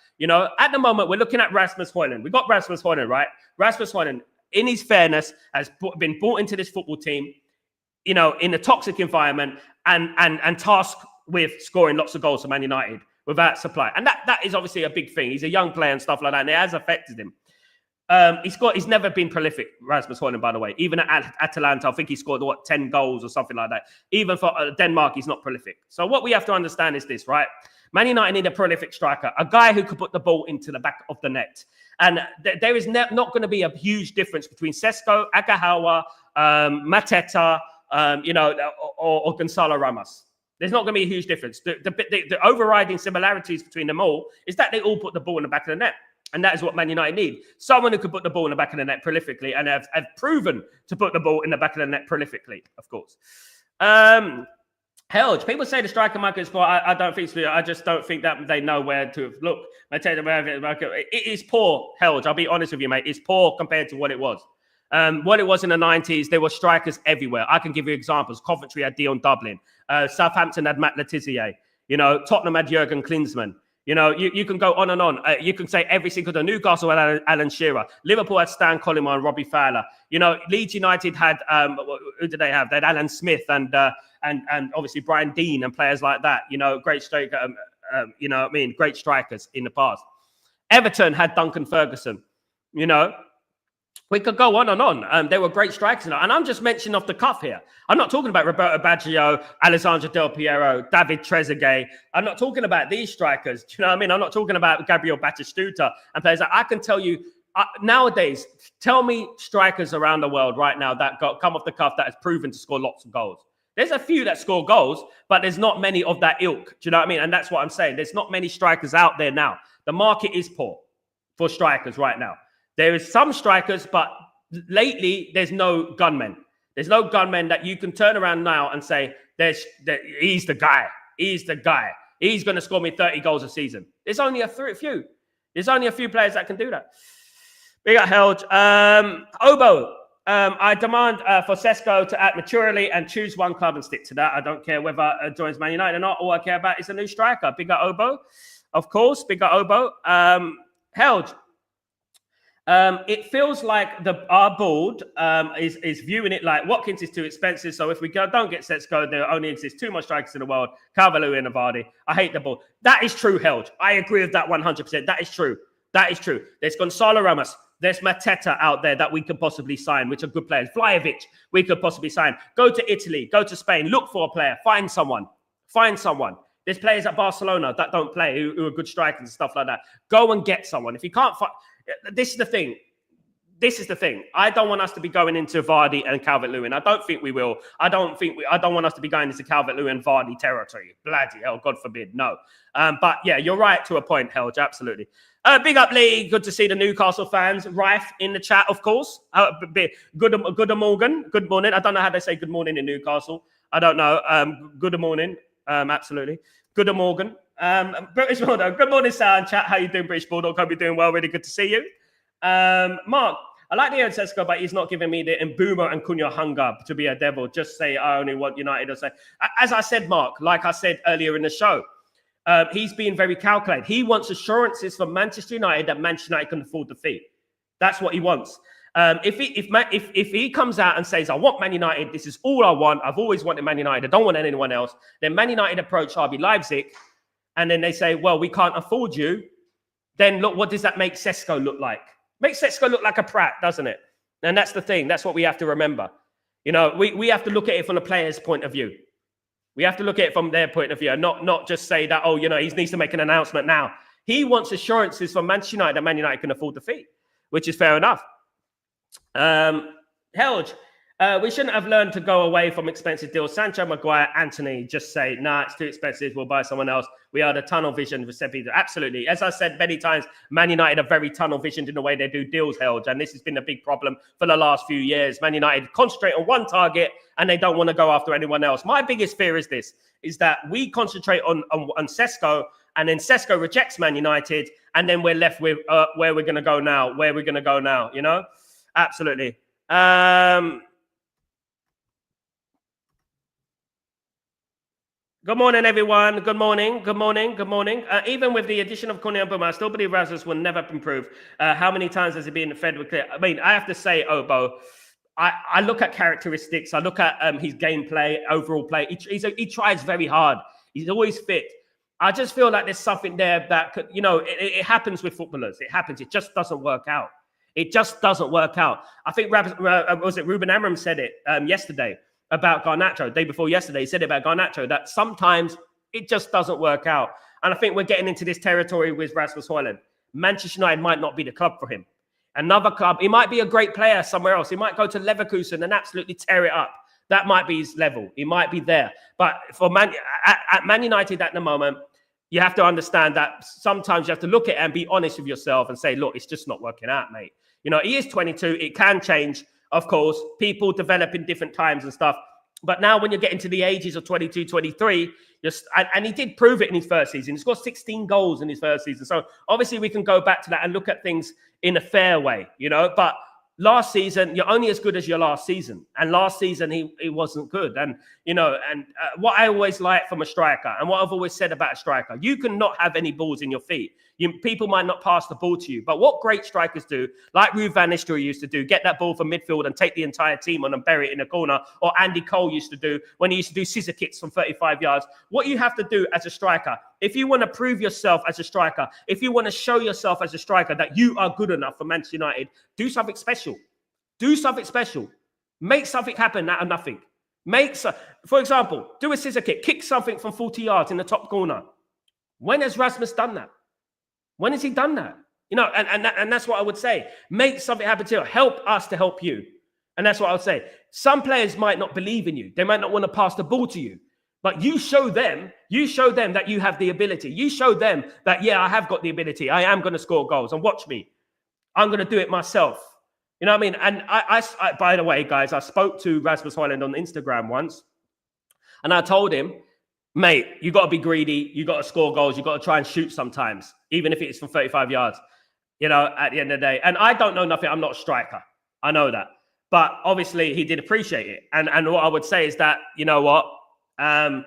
At the moment, we're looking at Rasmus Hojlund. We got Rasmus Hojlund, right? Rasmus Hojlund, in his fairness, has been brought into this football team, in a toxic environment and tasked with scoring lots of goals for Man United without supply. And that is obviously a big thing. He's a young player and stuff like that, and it has affected him. He's never been prolific, Rasmus Hojlund, by the way. Even at Atalanta, I think he scored 10 goals or something like that. Even for Denmark, he's not prolific. So what we have to understand is this, right? Man United need a prolific striker, a guy who could put the ball into the back of the net. And there is not going to be a huge difference between Sesko, Agahawa, Mateta, or Gonzalo Ramos. There's not going to be a huge difference. The overriding similarities between them all is that they all put the ball in the back of the net. And that is what Man United need. Someone who could put the ball in the back of the net prolifically and have proven to put the ball in the back of the net prolifically, of course. Helge, people say the striker market is poor. I don't think so. I just don't think that they know where to look. It is poor, Helge. I'll be honest with you, mate. It's poor compared to what it was. What it was in the 90s, there were strikers everywhere. I can give you examples. Coventry had Dion Dublin. Southampton had Matt Letizia. Tottenham had Jurgen Klinsmann. You can go on and on. You can say every single day. Newcastle had Alan Shearer. Liverpool had Stan Collymore and Robbie Fowler. Leeds United had, who did they have? They had Alan Smith and obviously Brian Dean and players like that. Great striker. Great strikers in the past. Everton had Duncan Ferguson. We could go on and on. They were great strikers. And I'm just mentioning off the cuff here. I'm not talking about Roberto Baggio, Alessandro Del Piero, David Trezeguet. I'm not talking about these strikers. Do you know what I mean? I'm not talking about Gabriel Batistuta and players. I can tell you, nowadays, tell me strikers around the world right now that come off the cuff that has proven to score lots of goals. There's a few that score goals, but there's not many of that ilk. Do you know what I mean? And that's what I'm saying. There's not many strikers out there now. The market is poor for strikers right now. There is some strikers, but lately there's no gunmen. There's no gunmen that you can turn around now and say, he's the guy. He's the guy. He's going to score me 30 goals a season. There's only a few. There's only a few players that can do that. We got held. Obo, I demand for Cesco to act maturely and choose one club and stick to that. I don't care whether joins Man United or not. All I care about is a new striker. Big up Obo. Of course, big up Obo. Held. It feels like our board is viewing it like Watkins is too expensive. So if we don't get Cesco, there only exists two more strikers in the world, Calvert-Lewin and Vardy. I hate the ball. That is true, Helge. I agree with that 100%. That is true. There's Gonzalo Ramos, There's Mateta out there that we could possibly sign, which are good players. Vlahovic, we could possibly sign. Go to Italy, go to Spain, look for a player, find someone. Find someone. There's players at Barcelona that don't play who are good strikers and stuff like that. Go and get someone. If you can't find... This is the thing. I don't want us to be going into Vardy and Calvert-Lewin. I don't think we will. I don't want us to be going into Calvert-Lewin Vardy territory. Bloody hell, God forbid, no. But yeah, you're right to a point, Helge, absolutely. Big up, Lee. Good to see the Newcastle fans. Rife in the chat, of course. Good morning. Good morning. I don't know how they say good morning in Newcastle. I don't know. Good morning. Absolutely. Good morning. British Bulldog. Good morning, Sal and chat. How you doing, British Bulldog? Hope you're doing well. Really good to see you. Mark, I like the Cesco, but he's not giving me the Mbuma and Cunha hunger to be a devil. Just say I only want United. Or say, as I said, Mark, like I said earlier in the show, he's being very calculated. He wants assurances from Manchester United that Manchester United can afford the fee. That's what he wants. If he comes out and says, I want Man United, this is all I want, I've always wanted Man United, I don't want anyone else, then Man United approach RB Leipzig, and then they say, well, we can't afford you, then look, what does that make Sesko look like? Makes Sesko look like a prat, doesn't it? And that's the thing. That's what we have to remember. You know, we have to look at it from the player's point of view. We have to look at it from their point of view and not just say that, oh, you know, he needs to make an announcement now. He wants assurances from Manchester United that Man United can afford the fee, which is fair enough. Helge, we shouldn't have learned to go away from expensive deals. Sancho, Maguire, Antony, just say, nah, it's too expensive. We'll buy someone else. We are the tunnel vision for Sepi. Absolutely. As I said many times, Man United are very tunnel visioned in the way they do deals, Helge. And this has been a big problem for the last few years. Man United concentrate on one target and they don't want to go after anyone else. My biggest fear is this, is that we concentrate on Cesco and then Cesco rejects Man United and then we're left with where we're going to go now, you know? Absolutely. Good morning, everyone. Good morning. Even with the addition of Cunha and Mbuma, I still believe Rasmus will never improve. How many times has he been fed with clear? I mean, I have to say, Obo, I look at characteristics. I look at his gameplay, overall play. He tries very hard. He's always fit. I just feel like there's something there that could, you know, it happens with footballers. It happens. It just doesn't work out. It just doesn't work out. I think, was it Ruben Amorim said it yesterday about Garnacho, day before yesterday, he said it about Garnacho, that sometimes it just doesn't work out. And I think we're getting into this territory with Rasmus Hojlund. Manchester United might not be the club for him. Another club, he might be a great player somewhere else. He might go to Leverkusen and absolutely tear it up. That might be his level. He might be there. But for at Man United at the moment, you have to understand that sometimes you have to look at it and be honest with yourself and say, look, it's just not working out, mate. You know, he is 22. It can change, of course. People develop in different times and stuff. But now when you're getting to the ages of 22, 23, and he did prove it in his first season. He scored 16 goals in his first season. So obviously we can go back to that and look at things in a fair way, you know. But last season, you're only as good as your last season. And last season, he wasn't good. And, you know, what I always like from a striker, and what I've always said about a striker, you can not have any balls in your feet. People might not pass the ball to you. But what great strikers do, like Ruud van Nistelrooy used to do, get that ball from midfield and take the entire team on and bury it in a corner, or Andy Cole used to do when he used to do scissor kicks from 35 yards. What you have to do as a striker, if you want to prove yourself as a striker, if you want to show yourself as a striker that you are good enough for Manchester United, do something special. Do something special. Make something happen out of nothing. For example, do a scissor kick something from 40 yards in the top corner. When has Rasmus done that? When has he done that? You know, and that's what I would say. Make something happen to you. Help us to help you. And that's what I would say. Some players might not believe in you. They might not want to pass the ball to you. But you show them that you have the ability. You show them that, yeah, I have got the ability. I am going to score goals. And watch me. I'm going to do it myself. You know what I mean? And I by the way, guys, I spoke to Rasmus Hojlund on Instagram once. And I told him, mate, you got to be greedy. You got to score goals. You got to try and shoot sometimes, even if it's from 35 yards, you know, at the end of the day. And I don't know nothing. I'm not a striker. I know that. But obviously, he did appreciate it. And what I would say is that, you know what? I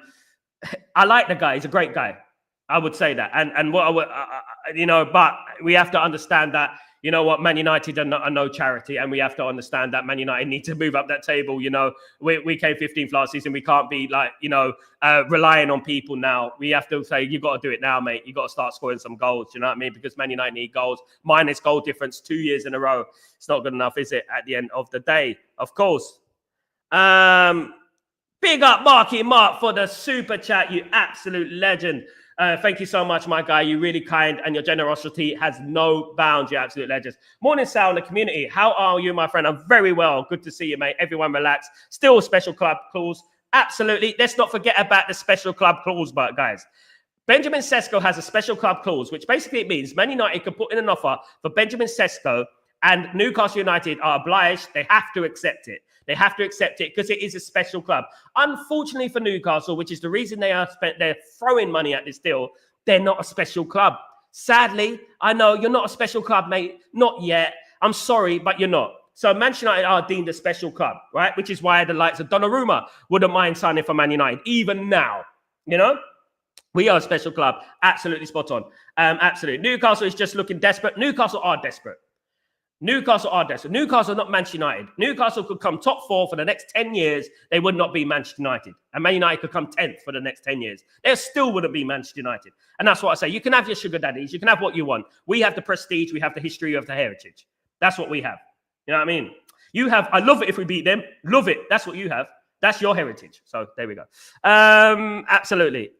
like the guy. He's a great guy. I would say that. And what I would, you know, but we have to understand that you know what, Man United are no charity, and we have to understand that Man United need to move up that table. You know, we came 15th last season. We can't be like, you know, relying on people now. We have to say, you've got to do it now, mate. You've got to start scoring some goals. You know what I mean? Because Man United need goals. Minus goal difference 2 years in a row. It's not good enough, is it, at the end of the day? Of course. Big up Marky Mark for the super chat, you absolute legend. Thank you so much, my guy. You're really kind, and your generosity has no bounds. You absolute legends. Morning, Sal, in the community. How are you, my friend? I'm very well. Good to see you, mate. Everyone relax. Still special club clause. Absolutely. Let's not forget about the special club clause, but guys, Benjamin Sesko has a special club clause, which basically means Man United can put in an offer for Benjamin Sesko, and Newcastle United are obliged. They have to accept it. They have to accept it because it is a special club. Unfortunately for Newcastle, which is the reason they're throwing money at this deal, they're not a special club. Sadly, I know you're not a special club, mate. Not yet. I'm sorry, but you're not. So Manchester United are deemed a special club, right? Which is why the likes of Donnarumma wouldn't mind signing for Man United, even now. You know? We are a special club. Absolutely spot on. Absolutely. Newcastle is just looking desperate. Newcastle are desperate. Newcastle are desperate. Newcastle are not Manchester United. Newcastle could come top 4 for the next 10 years. They would not be Manchester United. And Man United could come 10th for the next 10 years. They still wouldn't be Manchester United. And that's what I say. You can have your sugar daddies. You can have what you want. We have the prestige. We have the history. We have the heritage. That's what we have. You know what I mean? You have, I love it if we beat them. Love it. That's what you have. That's your heritage. So there we go. Absolutely.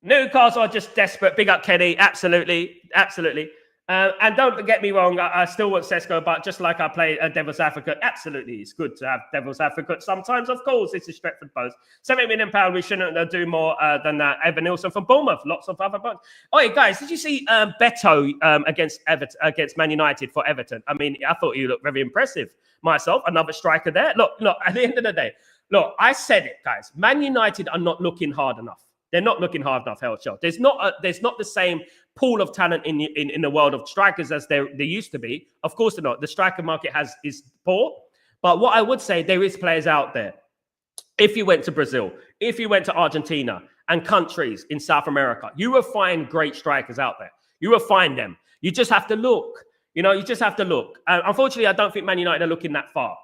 Newcastle are just desperate. Big up Kenny. Absolutely. Absolutely. And don't get me wrong, I still want Sesko, but just like I play a devil's advocate, absolutely, it's good to have devil's advocate sometimes. Of course, it's a Stretford Post. £70 million, we shouldn't do more than that. Evan Nilsson from Bournemouth, lots of other bunch. Oh, yeah, guys, did you see Beto against Man United for Everton? I mean, I thought he looked very impressive. Myself, another striker there. Look, at the end of the day, look, I said it, guys. Man United are not looking hard enough. They're not looking hard enough, Hellshell. There's not the same pool of talent in the world of strikers as there used to be. Of course they're not. The striker market is poor. But what I would say, there is players out there. If you went to Brazil, if you went to Argentina and countries in South America, you will find great strikers out there. You will find them. You just have to look. You know, you just have to look. Unfortunately, I don't think Man United are looking that far.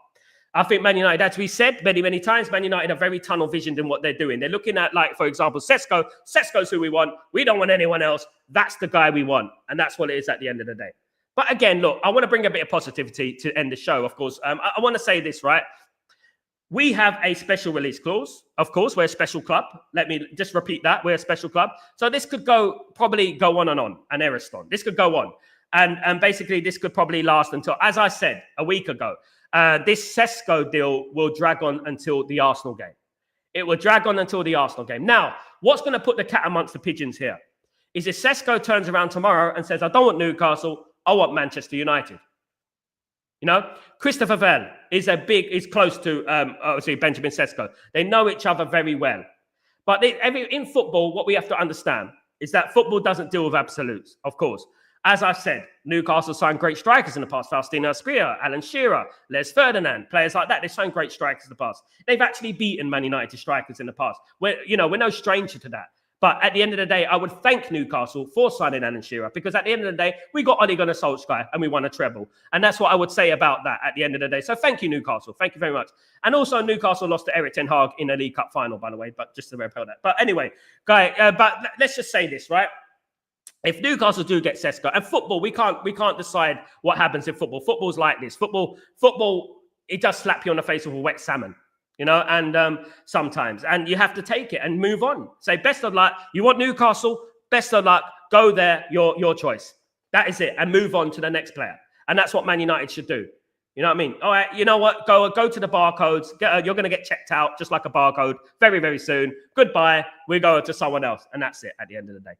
I think Man United, as we said many, many times, Man United are very tunnel visioned in what they're doing. They're looking at, like, for example, Sesko. Sesko's who we want. We don't want anyone else. That's the guy we want. And that's what it is at the end of the day. But again, look, I want to bring a bit of positivity to end the show, of course. I want to say this, right? We have a special release clause. Of course, we're a special club. Let me just repeat that. We're a special club. So this could probably go on and on, an Ariston. This could go on. And basically, this could probably last until, as I said a week ago, this Sesko deal will drag on until the Arsenal game. It will drag on until the Arsenal game. Now, what's going to put the cat amongst the pigeons here is if Sesko turns around tomorrow and says, I don't want Newcastle, I want Manchester United. You know, Christopher Vell is close to, obviously, Benjamin Sesko. They know each other very well. But in football, what we have to understand is that football doesn't deal with absolutes, of course. As I said, Newcastle signed great strikers in the past. Faustino Asprilla, Alan Shearer, Les Ferdinand, players like that. They signed great strikers in the past. They've actually beaten Man United strikers in the past. We're no stranger to that. But at the end of the day, I would thank Newcastle for signing Alan Shearer, because at the end of the day, we got Ole Gunnar Solskjaer and we won a treble. And that's what I would say about that at the end of the day. So thank you, Newcastle. Thank you very much. And also, Newcastle lost to Erik ten Hag in a League Cup final, by the way, but just to repel that. But anyway, but let's just say this, right? If Newcastle do get Sesko, and football, we can't decide what happens in football. Football's like this. Football, it does slap you on the face with a wet salmon, you know, and sometimes. And you have to take it and move on. Say, best of luck. You want Newcastle, best of luck. Go there, your choice. That is it. And move on to the next player. And that's what Man United should do. You know what I mean? All right, you know what? Go to the barcodes. You're going to get checked out just like a barcode very, very soon. Goodbye. We're going to someone else. And that's it at the end of the day.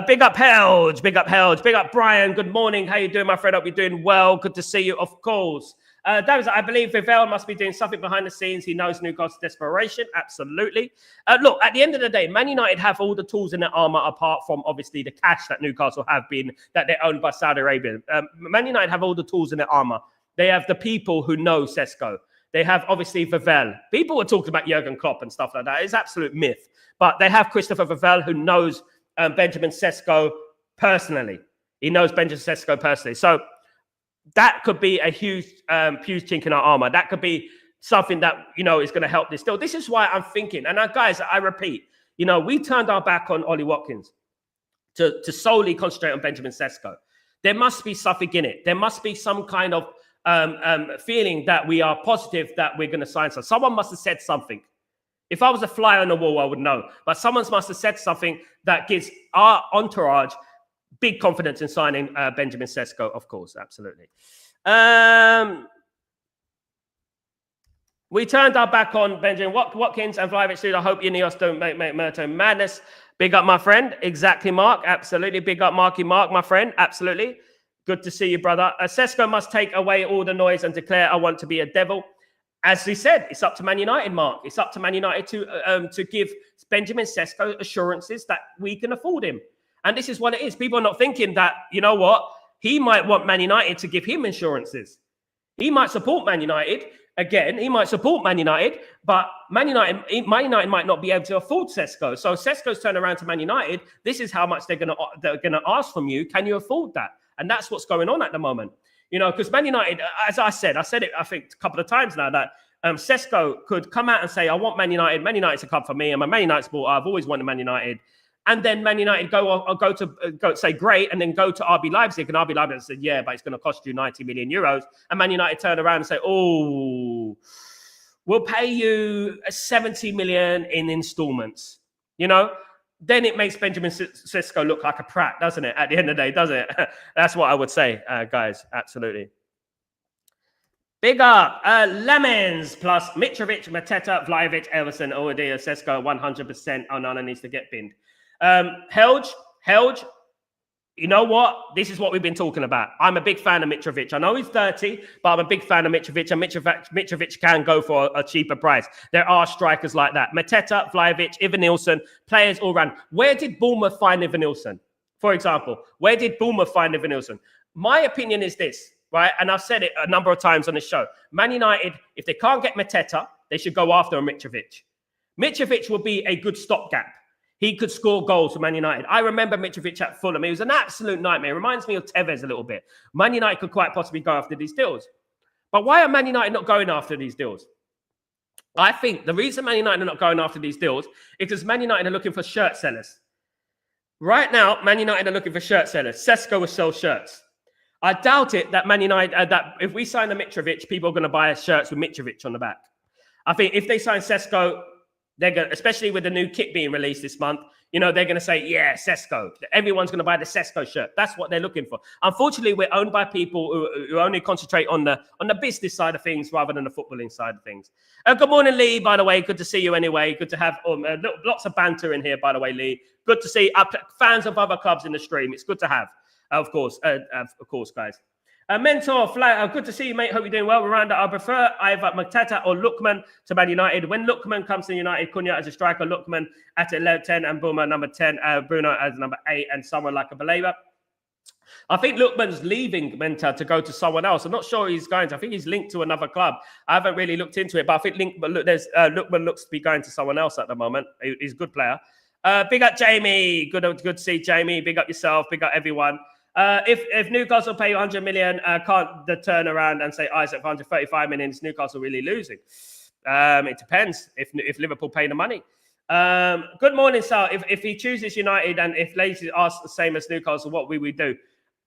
Big up Helge, big up Brian. Good morning. How you doing, my friend? Hope you're doing well. Good to see you, of course. David, I believe Vivell must be doing something behind the scenes. He knows Newcastle's desperation. Absolutely. Look, at the end of the day, Man United have all the tools in their armor, apart from obviously the cash that Newcastle have been, that they're owned by Saudi Arabia. Man United have all the tools in their armor. They have the people who know Sesko. They have obviously Vivell. People were talking about Jurgen Klopp and stuff like that. It's absolute myth. But they have Christopher Vivell, who knows Benjamin Sesko personally. He knows Benjamin Sesko personally. So that could be a huge chink in our armor. That could be something that, you know, is going to help this deal. This is why I'm thinking, and guys, I repeat, you know, we turned our back on Ollie Watkins to solely concentrate on Benjamin Sesko. There must be something in it. There must be some kind of feeling that we are positive that we're going to sign. So someone must have said something. If I was a fly on the wall, I would know. But someone must have said something that gives our entourage big confidence in signing Benjamin Sesko, of course. Absolutely. We turned our back on Benjamin Watkins and Vlahovic, dude. I hope Ineos don't make Merto madness. Big up, my friend. Exactly, Mark. Absolutely. Big up, Marky Mark, my friend. Absolutely. Good to see you, brother. Sesko must take away all the noise and declare, I want to be a devil. As we said, it's up to Man United, Mark. It's up to Man United to give Benjamin Sesko assurances that we can afford him. And this is what it is. People are not thinking that, you know what, he might want Man United to give him assurances. He might support Man United. Again, he might support Man United, but Man United might not be able to afford Sesko. So Sesko's turn around to Man United. This is how much they're gonna ask from you. Can you afford that? And that's what's going on at the moment. You know, because Man United, as I said it, I think a couple of times now, that Sesko could come out and say, I want Man United. Man United's a club for me. I'm a Man United supporter. I've always wanted Man United. And then Man United go to say great, and then go to RB Leipzig, and RB Leipzig said, yeah, but it's going to cost you 90 million euros. And Man United turn around and say, oh, we'll pay you 70 million in installments. You know, then it makes Benjamin Sesko look like a prat, doesn't it? At the end of the day, does it? That's what I would say, guys. Absolutely. Big up, Lemons plus Mitrovic, Mateta, Vlahovic, Elverson, Owadea, Sesko, 100%. Onana needs to get binned. Helge, you know what? This is what we've been talking about. I'm a big fan of Mitrovic. I know he's 30, but I'm a big fan of Mitrovic, and Mitrovic can go for a cheaper price. There are strikers like that. Mateta, Vlahovic, Ivan Nilsson, players all around. Where did Bournemouth find Ivan Nilsson? For example, where did Bournemouth find Ivan Nilsson? My opinion is this, right? And I've said it a number of times on the show. Man United, if they can't get Mateta, they should go after a Mitrovic. Mitrovic will be a good stopgap. He could score goals for Man United. I remember Mitrovic at Fulham. He was an absolute nightmare. It reminds me of Tevez a little bit. Man United could quite possibly go after these deals. But why are Man United not going after these deals? I think the reason Man United are not going after these deals is because Man United are looking for shirt sellers. Right now, Man United are looking for shirt sellers. Sesko will sell shirts. I doubt it that Man United, that if we sign a Mitrovic, people are going to buy shirts with Mitrovic on the back. I think if they sign Sesko, they're going, especially with the new kit being released this month, you know, they're going to say, yeah, Sesko. Everyone's going to buy the Sesko shirt. That's what they're looking for. Unfortunately, we're owned by people who only concentrate on the business side of things rather than the footballing side of things. Good morning, Lee, by the way. Good to see you anyway. Good to have lots of banter in here, by the way, Lee. Good to see fans of other clubs in the stream. It's good to have, of course, guys. Mentor, good to see you, mate. Hope you're doing well. Miranda, I prefer either Mateta or Lookman to Man United. When Lookman comes to United, Cunha as a striker, Lookman at 10 and Buma number 10, Bruno as number 8, and someone like a Baleba. I think Lookman's leaving Menta to go to someone else. I'm not sure he's going to. I think he's linked to another club. I haven't really looked into it, but I think Lookman looks to be going to someone else at the moment. He's a good player. Big up Jamie. Good to see Jamie. Big up yourself. Big up everyone. If Newcastle pay 100 million, can't turn around and say Isaac for 135 million, is Newcastle really losing? It depends if Liverpool pay the money. Good morning, Sal. If he chooses United and if Lazy asks the same as Newcastle, what will we do?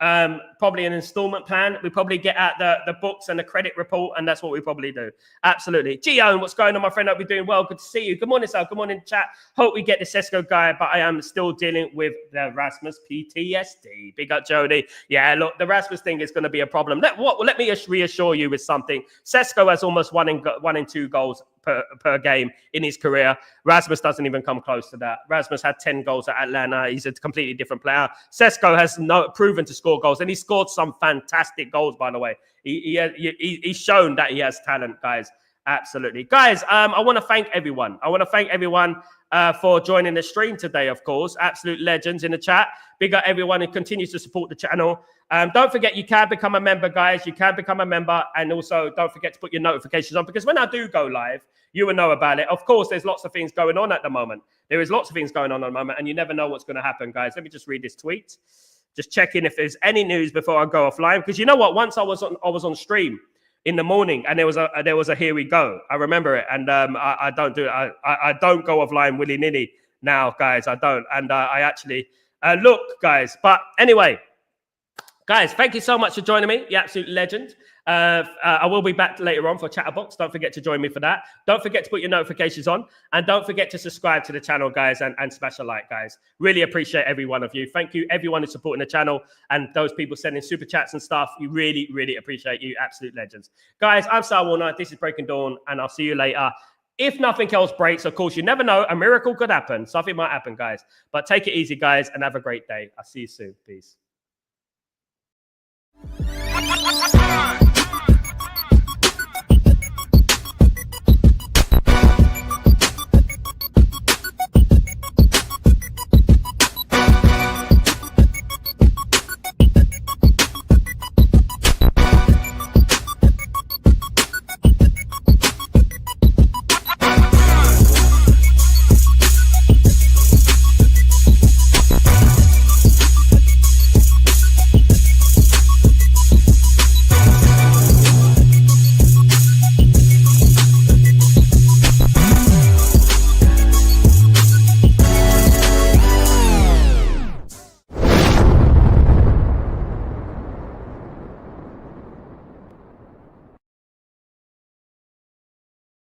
Probably an installment plan. We probably get out the books and the credit report, and that's what we probably do. Absolutely. Gio, what's going on, my friend? Hope you're doing well. Good to see you. Good morning, Sal. Good morning, chat. Hope we get the Sesko guy, but I am still dealing with the Rasmus PTSD. Big up, Jody. Yeah, look, the Rasmus thing is going to be a problem. Let me reassure you with something. Sesko has almost one in 2 goals per game in his career. Rasmus doesn't even come close to that. Rasmus had 10 goals at Atlanta. He's a completely different player. Sesko has proven to score goals, and he scored some fantastic goals, by the way. He's shown that he has talent, guys. Absolutely. Guys, I want to thank everyone. For joining the stream today, of course. Absolute legends in the chat. Big up everyone who continues to support the channel. Don't forget, you can become a member, guys. You can become a member. And also, don't forget to put your notifications on, because when I do go live, you will know about it. Of course, there's lots of things going on at the moment. There is lots of things going on at the moment, and you never know what's going to happen, guys. Let me just read this tweet. just checking if there's any news before I go offline. Because you know what? Once I was on stream in the morning, and there was a here we go. I remember it, and I don't do it. I don't go offline willy nilly now, guys. I don't, and I actually look, guys. But anyway, guys, thank you so much for joining me. You absolute legend. I will be back later on for Chatterbox. Don't forget to join me for that. Don't forget to put your notifications on. And don't forget to subscribe to the channel, guys, and smash a like, guys. Really appreciate every one of you. Thank you, everyone who's supporting the channel and those people sending super chats and stuff. You really, really appreciate you. Absolute legends. Guys, I'm Sal Warner. This is Breaking Dawn, and I'll see you later. If nothing else breaks, of course, you never know. A miracle could happen. Something might happen, guys. But take it easy, guys, and have a great day. I'll see you soon. Peace.